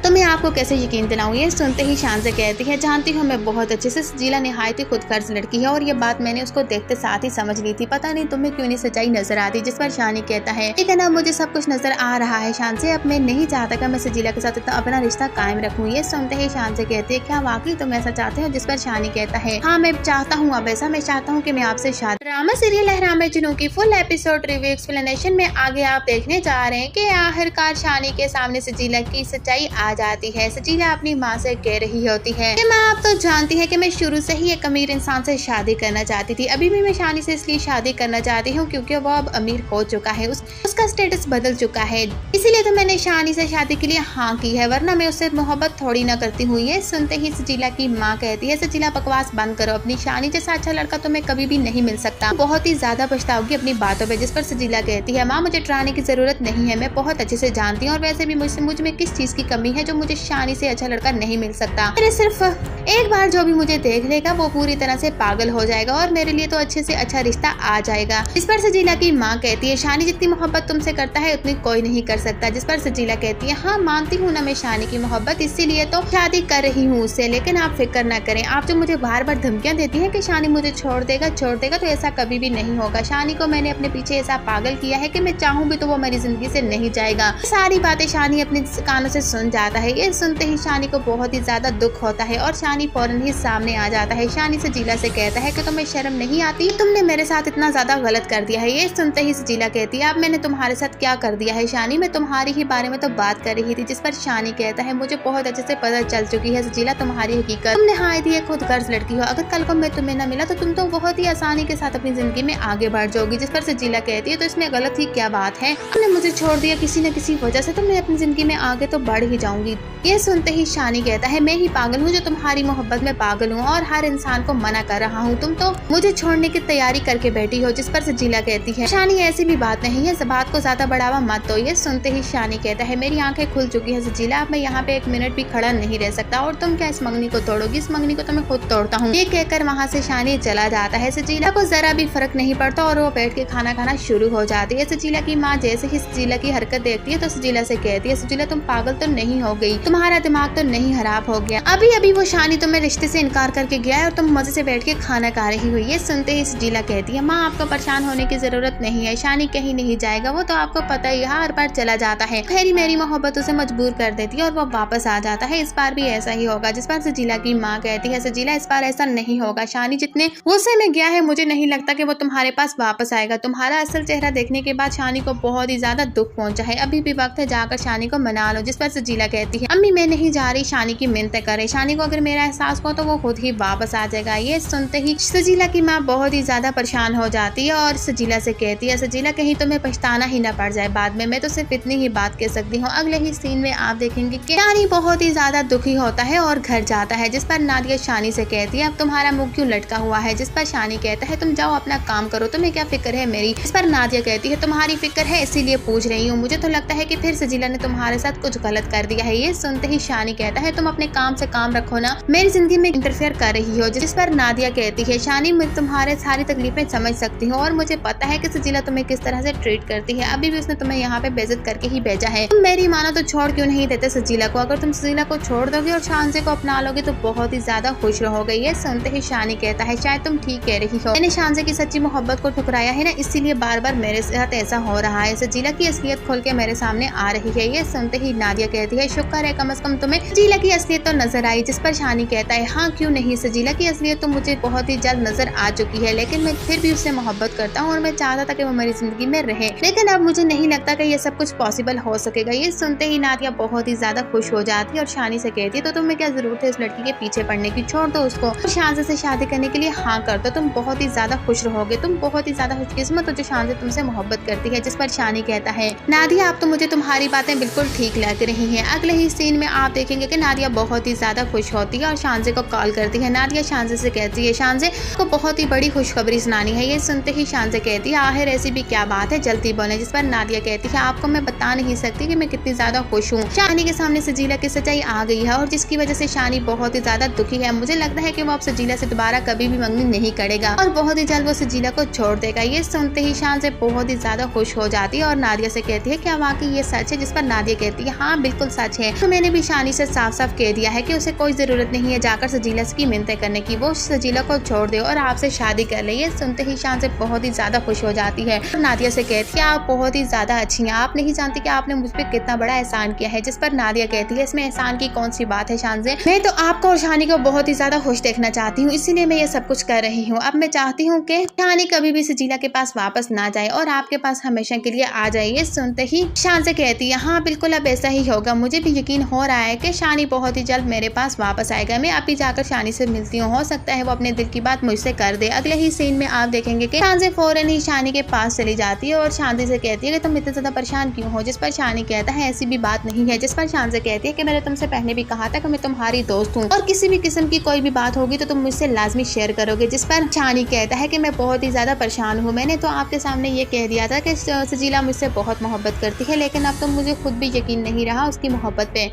तो मैं आपको कैसे यकीन दिलाऊं। ये सुनते ही शान से कहती है, जानती हूँ मैं बहुत अच्छे से सजीला निहायत ही खुदगर्ज लड़की है और ये बात मैंने उसको देखते साथ ही समझ ली थी। पता नहीं तुम्हें क्यों नहीं सच्चाई नजर आती। जिस पर शानी कहता है, लेकिन अब मुझे सब कुछ नजर आ रहा है शान से। अब मैं नहीं चाहता कि मैं सजीला के साथ इतना अपना रिश्ता कायम रखूं। ये सुनते ही शान से कहती है, क्या वाकई तुम ऐसा चाहते हो। जिस पर शानी कहता है, हाँ मैं चाहता हूँ। अब ऐसा मैं चाहता हूँ कि मैं आपसे शादी। ड्रामा सीरियल लहरा में जुनून की फुल एपिसोड रिव्यू एक्सप्लेनेशन में आगे आप देखने जा रहे हैं कि आखिरकार शानी के सामने सजीला की सच्चाई आ जाती है। सजीला अपनी माँ से कह रही होती है कि माँ आप तो जानती है कि मैं शुरू से ही एक अमीर इंसान से शादी करना चाहती थी। अभी भी मैं शानी से इसलिए शादी करना चाहती हूँ क्योंकि वो अब अमीर हो चुका है, उसका स्टेटस बदल चुका है, इसीलिए तो मैंने शानी से शादी के लिए हाँ की है, वरना मैं उससे मोहब्बत थोड़ी ना करती हूँ। ये सुनते ही सजीला की माँ कहती है, सजीला बकवास बंद करो, अपनी शानी जैसा अच्छा लड़का तुम्हें कभी भी नहीं मिल सकता, बहुत ही ज्यादा पछताओगी अपनी बातों पे। जिस पर सजीला कहती है, माँ मुझे डराने की जरूरत नहीं है, मैं बहुत अच्छे से जानती हूँ और वैसे भी मुझ में किस चीज की कमी है जो मुझे शानी से अच्छा लड़का नहीं मिल सकता। मेरे सिर्फ एक बार जो भी मुझे देख लेगा वो पूरी तरह से पागल हो जाएगा और मेरे लिए तो अच्छे से अच्छा रिश्ता आ जाएगा। इस पर सजीला की माँ कहती है, शानी जितनी मोहब्बत तुमसे करता है उतनी कोई नहीं कर सकता। जिस पर सजीला कहती है, हाँ मानती हूँ ना मैं शानी की मोहब्बत, इसीलिए तो शादी कर रही हूँ उससे, लेकिन आप फिक्र ना करें। आप जो मुझे बार बार धमकियां देती है कि शानी मुझे छोड़ देगा तो ऐसा कभी भी नहीं होगा। शानी को मैंने अपने पीछे ऐसा पागल किया है कि मैं चाहूँ भी तो वो मेरी जिंदगी से नहीं जाएगा। सारी बातें शानी अपने कानों से सुन जाता है। ये सुनते ही शानी को बहुत ही ज्यादा दुख होता है और शानी फौरन ही सामने आ जाता है। शानी सजीला से कहता है कि तुम्हें शर्म नहीं आती, तुमने मेरे साथ इतना ज्यादा गलत कर दिया है। ये सुनते ही सजीला कहती है, अब मैंने तुम्हारे साथ क्या कर दिया है शानी, मैं तुम्हारी ही बारे में तो बात कर रही थी। जिस पर शानी कहता है, मुझे बहुत अच्छे से पता चल चुकी है सजीला तुम्हारी हकीकत, तुम निहायत ही खुदगर्ज लड़की हो। अगर कल को मैं तुम्हें न मिला तो तुम तो बहुत ही आसानी के साथ अपनी जिंदगी में आगे बढ़ जाओगी। जिस पर सजीला कहती है, तो इसमें गलत ही क्या बात है, तुमने मुझे छोड़ दिया किसी न किसी वजह से, तो मैं अपनी जिंदगी में आगे तो बढ़ ही जाऊंगी। ये सुनते ही शानी कहता है, मैं ही पागल हूँ जो तुम्हारी मोहब्बत में पागल हूँ और हर इंसान को मना कर रहा हूँ, तुम तो मुझे छोड़ने की तैयारी करके बैठी हो। जिस पर सजीला कहती है, शानी ऐसी भी बात नहीं है, बात को ज्यादा बढ़ावा मत दो। ये सुनते ही शानी कहता है, मेरी आंखें खुल चुकी है सजीला, अब मैं यहाँ पे एक मिनट भी खड़ा नहीं रह सकता और तुम क्या इस मंगनी को तोड़ोगी, इस मंगनी को तो मैं खुद तोड़ता हूँ। ये कहकर वहाँ से शानी चला जाता है। सजीला को जरा भी फर्क नहीं पड़ता और वो बैठ के खाना खाना शुरू हो जाती है। सजीला की माँ जैसे ही सजीला की हरकत देखती है तो सजीला से कहती है, सजीला तुम पागल तो नहीं हो गई, तुम्हारा दिमाग तो नहीं खराब हो गया, अभी अभी वो शानी तुम्हें रिश्ते से इनकार करके गया है और तुम मजे से बैठ के खाना खा रही हो। ये सुनते ही सजीला कहती है, माँ आपको परेशान होने की जरूरत नहीं है, शानी कहीं नहीं जाएगा, वो तो आपको पता ही हर बार चला जाता है, खैरी मेरी मोहब्बत उसे मजबूर कर देती है और वो वापस आ जाता है, इस बार भी ऐसा ही होगा। जिस पर सजीला की माँ कहती है, सजीला इस बार ऐसा नहीं होगा, शानी जितने गुस्से में गया है मुझे नहीं लगता कि वो तुम्हारे पास वापस आएगा। तुम्हारा असल चेहरा देखने के बाद शानी को बहुत ही ज्यादा दुख पहुंचा है, अभी भी वक्त है जाकर शानी को मना लो। जिस पर सजीला कहती है, अम्मी मैं नहीं जा रही, शानी की मिन्नत करे, शानी को अगर मेरा एहसास हो तो वो खुद ही वापस आ जाएगा। ये सुनते ही सजीला की माँ बहुत ही ज्यादा परेशान हो जाती है और सजीला से कहती है, सजीला कहीं तुम्हें पछताना ही ना पड़ जाए बाद में, मैं तो सिर्फ इतनी ही बात कह सकती हूँ। अगले ही सीन में आप देखेंगे कि शानी बहुत ही ज्यादा दुखी होता है और घर जाता है। जिस पर नादिया शानी से कहती है, अब तुम्हारा मुंह क्यों लटका हुआ है। जिस पर शानी कहता है, तुम जाओ अपना काम करो, तुम्हें क्या फिक्र है मेरी। इस पर नादिया कहती है, तुम्हारी फिक्र है इसीलिए पूछ रही हूँ, मुझे तो लगता है कि फिर सजीला ने तुम्हारे साथ कुछ गलत कर दिया है। ये सुनते ही शानी कहता है, तुम अपने काम से काम रखो ना, मेरी जिंदगी में इंटरफेयर कर रही हो। जिस पर नादिया कहती है, शानी मैं तुम्हारे सारी तकलीफें समझ सकती हूँ और मुझे पता है कि सजीला तुम्हें किस तरह से ट्रीट करती है, अभी भी उसने तुम्हें यहाँ पे बेइज्जत करके ही भेजा है, तुम मेरी मानो तो छोड़ क्यों नहीं देते सजीला को। अगर तुम सजीला को छोड़ दोगे और शानजे को अपना लोगे तो बहुत ही ज्यादा खुश रहोगे। ये सुनते ही शानी कहता है, शायद तुम ठीक कह रही हो, मैंने शानजे की सच्ची मोहब्बत को ठुकराया है ना, इसीलिए बार बार मेरे साथ ऐसा हो रहा है, सजीला की असलियत खोल के मेरे सामने आ रही है। ये सुनते ही नादिया कहती है, शुक्र है कम से कम तुम्हें सजीला की असलियत तो नजर आई। जिस पर शानी कहता है, हाँ क्यों नहीं, सजीला की असलियत तो मुझे बहुत ही जल्द नजर आ चुकी है, लेकिन मैं फिर भी उससे मोहब्बत करता हूँ और मैं चाहता था कि वो मेरी जिंदगी में रहे, लेकिन अब मुझे नहीं लगता कि ये सब कुछ पॉसिबल हो सकेगा। ये सुनते ही नादिया बहुत ही ज्यादा खुश हो जाती है और शानी से कहती है, तो तुम्हें क्या जरूरत है उस लड़की के पीछे पड़ने की, छोड़ दो उसको और शानजे से शादी करने के लिए हाँ कर दो, तुम बहुत ही ज्यादा खुश रहोगे, तुम बहुत ही ज्यादा खुशकिस्मत हो जो शानजे तुमसे मोहब्बत करती है। जिस पर शानी कहता है, नादिया आप तो मुझे तुम्हारी बातें बिल्कुल ठीक लग रही हैं। अगले ही सीन में आप देखेंगे कि नादिया बहुत ही ज्यादा खुश होती है और शानजे को कॉल करती है। नादिया शानजे से कहती है, शानजे को बहुत ही बड़ी खुशखबरी सुनानी है। ये सुनते ही शानजे कहती है, आखिर ऐसी भी क्या बात है, जल्दी बोले। जिस पर नादिया कहती है, आपको मैं बता नहीं सकती कि मैं कितनी ज्यादा खुश हूँ, शानी के सामने सजीला की सच्चाई आ गई है और जिसकी वजह से शानी बहुत ही ज्यादा दुखी है। मुझे लगता है कि वो अब सजीला से दोबारा कभी भी मंगनी नहीं करेगा और बहुत ही जल्द वो सजीला को छोड़ देगा। ये सुनते ही शानजे बहुत ही ज्यादा खुश हो जाती है और नादिया से कहती है, क्या वाकई ये सच है। जिस पर नादिया कहती है, हाँ बिल्कुल सच सच है। तो मैंने भी शानी से साफ साफ कह दिया है कि उसे कोई जरूरत नहीं है जाकर सजीला की मिन्नतें करने की, वो सजीला को छोड़ दे और आपसे शादी कर ले। ये सुनते ही शान से बहुत ही ज्यादा खुश हो जाती है और नादिया से कहती है आप बहुत ही ज्यादा अच्छी हैं, आप नहीं जानती कि आपने मुझ पर कितना बड़ा एहसान किया है। जिस पर नादिया कहती है इसमें एहसान की कौन सी बात है शान से, मैं तो आपको और शानी को बहुत ही ज्यादा खुश देखना चाहती हूँ, इसीलिए मैं ये सब कुछ कर रही हूँ। अब मैं चाहती हूँ कि शानी कभी भी सजीला के पास वापस ना जाए और आपके पास हमेशा के लिए आ जाए। ये सुनते ही शान से कहती है हाँ बिल्कुल अब ऐसा ही होगा, मुझे भी यकीन हो रहा है कि शानी बहुत ही जल्द मेरे पास वापस आएगा। मैं अभी जाकर शानी से मिलती हूँ, हो सकता है वो अपने दिल की बात मुझसे कर दे। अगले ही सीन में आप देखेंगे कि शान से फौरन ही शानी के पास चली जाती है और शांति से कहती है कि तुम इतने ज्यादा परेशान क्यों हो। जिस पर शानी कहता है ऐसी भी बात नहीं है। जिस पर शान से कहती है कि मैंने तुमसे पहले भी कहा था कि मैं तुम्हारी दोस्त हूँ और किसी भी किस्म की कोई भी बात होगी तो तुम मुझसे लाजमी शेयर करोगे। जिस पर शानी कहता है कि मैं बहुत ही ज्यादा परेशान हूँ, मैंने तो आपके सामने ये कह दिया था कि सजीला मुझसे बहुत मोहब्बत करती है, लेकिन अब तो मुझे खुद भी यकीन नहीं रहा उसकी मोहब्बत पे,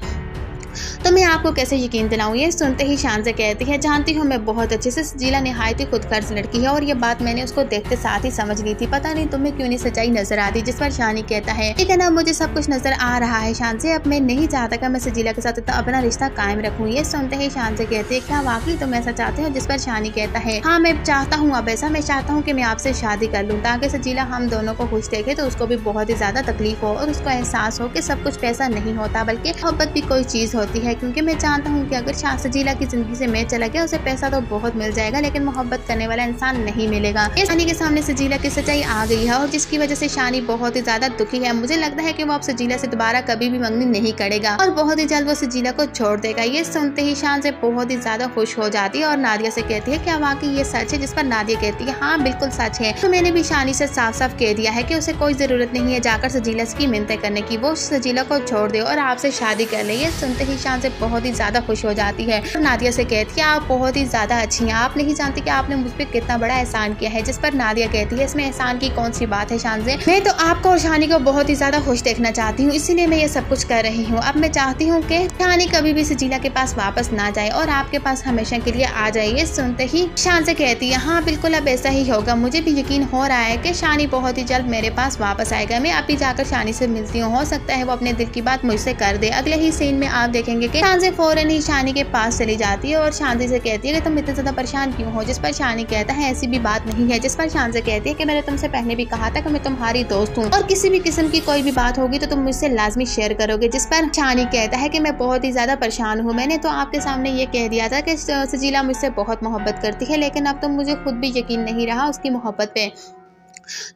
तो मैं आपको कैसे यकीन दिलाऊं। ये सुनते ही शान से कहती है जानती हूँ मैं बहुत अच्छे से सजीला निहायत ही खुदगर्ज लड़की है और ये बात मैंने उसको देखते साथ ही समझ ली थी, पता नहीं तुम्हें क्यों नहीं सच्चाई नजर आती। जिस पर शानी कहता है ठीक है ना, मुझे सब कुछ नजर आ रहा है शान से, अब मैं नहीं चाहता कि मैं सजीला के साथ अपना रिश्ता कायम रखूँ। ये सुनते ही शान से कहती है क्या वाकई तुम ऐसा चाहते हो। जिस पर शानी कहता है हाँ मैं चाहता हूँ, अब ऐसा मैं चाहता हूँ कि मैं आपसे शादी कर लूँ ताकि सजीला हम दोनों को खुश देखे तो उसको भी बहुत ही ज्यादा तकलीफ हो और उसको एहसास हो कि सब कुछ पैसा नहीं होता बल्कि मोहब्बत भी कोई चीज होती है। क्योंकि मैं जानता हूँ कि अगर सजीला की जिंदगी से मैं चला गया उसे पैसा तो बहुत मिल जाएगा लेकिन मोहब्बत करने वाला इंसान नहीं मिलेगा। शानी के सामने सजीला की सच्चाई आ गई है और जिसकी वजह से शानी बहुत ही ज्यादा दुखी है। मुझे लगता है कि वो अब सजीला से दोबारा कभी भी मंगनी नहीं करेगा और बहुत ही जल्द वो सजीला को छोड़ देगा। ये सुनते ही शान से बहुत ही ज्यादा खुश हो जाती है और नादिया से कहती है क्या वाकई ये सच है। जिस पर नादिया कहती है हाँ बिल्कुल सच है। तो मैंने भी शानी से साफ साफ कह दिया है कि उसे कोई जरूरत नहीं है जाकर सजीला की मिन्नतें करने की, वो सजीला को छोड़ दे और आपसे शादी कर ले। ये सुनते ही शान से बहुत ही ज्यादा खुश हो जाती है और नादिया से कहती है आप बहुत ही ज्यादा अच्छी हैं, आप नहीं जानती कि आपने मुझ पर कितना बड़ा एहसान किया है। जिस पर नादिया कहती है इसमें एहसान की कौन सी बात है शान से, मैं तो आपको और शानी को बहुत ही ज्यादा खुश देखना चाहती हूँ, इसीलिए मैं ये सब कुछ कर रही हूँ। अब मैं चाहती हूँ कि शानी कभी भी सजीला के पास वापस ना जाए और आपके पास हमेशा के लिए आ जाए। ये सुनते ही शान से कहती है हाँ बिल्कुल अब ऐसा ही होगा, मुझे भी यकीन हो रहा है कि शानी बहुत ही जल्द मेरे पास वापस आएगा। मैं अभी जाकर शानी से मिलती हूँ, हो सकता है वो अपने दिल की बात मुझसे कर दे। अगले ही सीन में आप देखेंगे कि शान से फौरन ही शानी के पास चली जाती है और शांति से कहती है कि तुम इतने ज्यादा परेशान क्यों हो। जिस पर शानी कहता है ऐसी भी बात नहीं है। जिस पर शान से कहती है कि मैंने तुमसे पहले भी कहा था कि मैं तुम्हारी दोस्त हूँ और किसी भी किस्म की कोई भी बात होगी तो तुम मुझसे लाजमी शेयर करोगे। जिस पर शानी कहता है कि मैं बहुत ही ज्यादा परेशान हूँ, मैंने तो आपके सामने ये कह दिया था कि सजीला मुझसे बहुत मोहब्बत करती है, लेकिन अब तो मुझे खुद भी यकीन नहीं रहा उसकी मोहब्बत पे,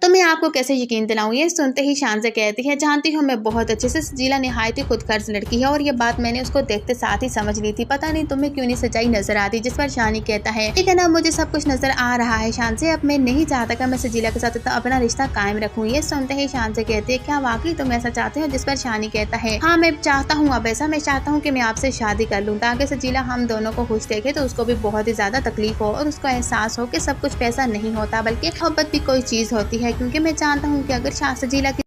तो मैं आपको कैसे यकीन दिलाऊं। ये सुनते ही शान से कहती है जानती हूँ मैं बहुत अच्छे से सजीला निहायत ही खुदगर्ज लड़की है और ये बात मैंने उसको देखते साथ ही समझ ली थी, पता नहीं तुम्हें क्यों नहीं सच्चाई नजर आती। जिस पर शानी कहता है ठीक है ना, मुझे सब कुछ नजर आ रहा है शान से, अब मैं नहीं चाहता कि मैं सजीला के साथ अपना रिश्ता कायम रखूँ। ये सुनते ही शान से कहती है क्या वाकई तुम ऐसा चाहते हो। जिस पर शानी कहता है हाँ मैं चाहता हूँ, अब ऐसा मैं चाहता हूँ कि मैं आपसे शादी कर लूँ ताकि सजीला हम दोनों को खुश देखे तो उसको भी बहुत ही ज्यादा तकलीफ हो और उसको एहसास हो कि सब कुछ पैसा नहीं होता बल्कि मोहब्बत भी कोई चीज होती है। क्योंकि मैं जानता हूँ कि अगर सजीला की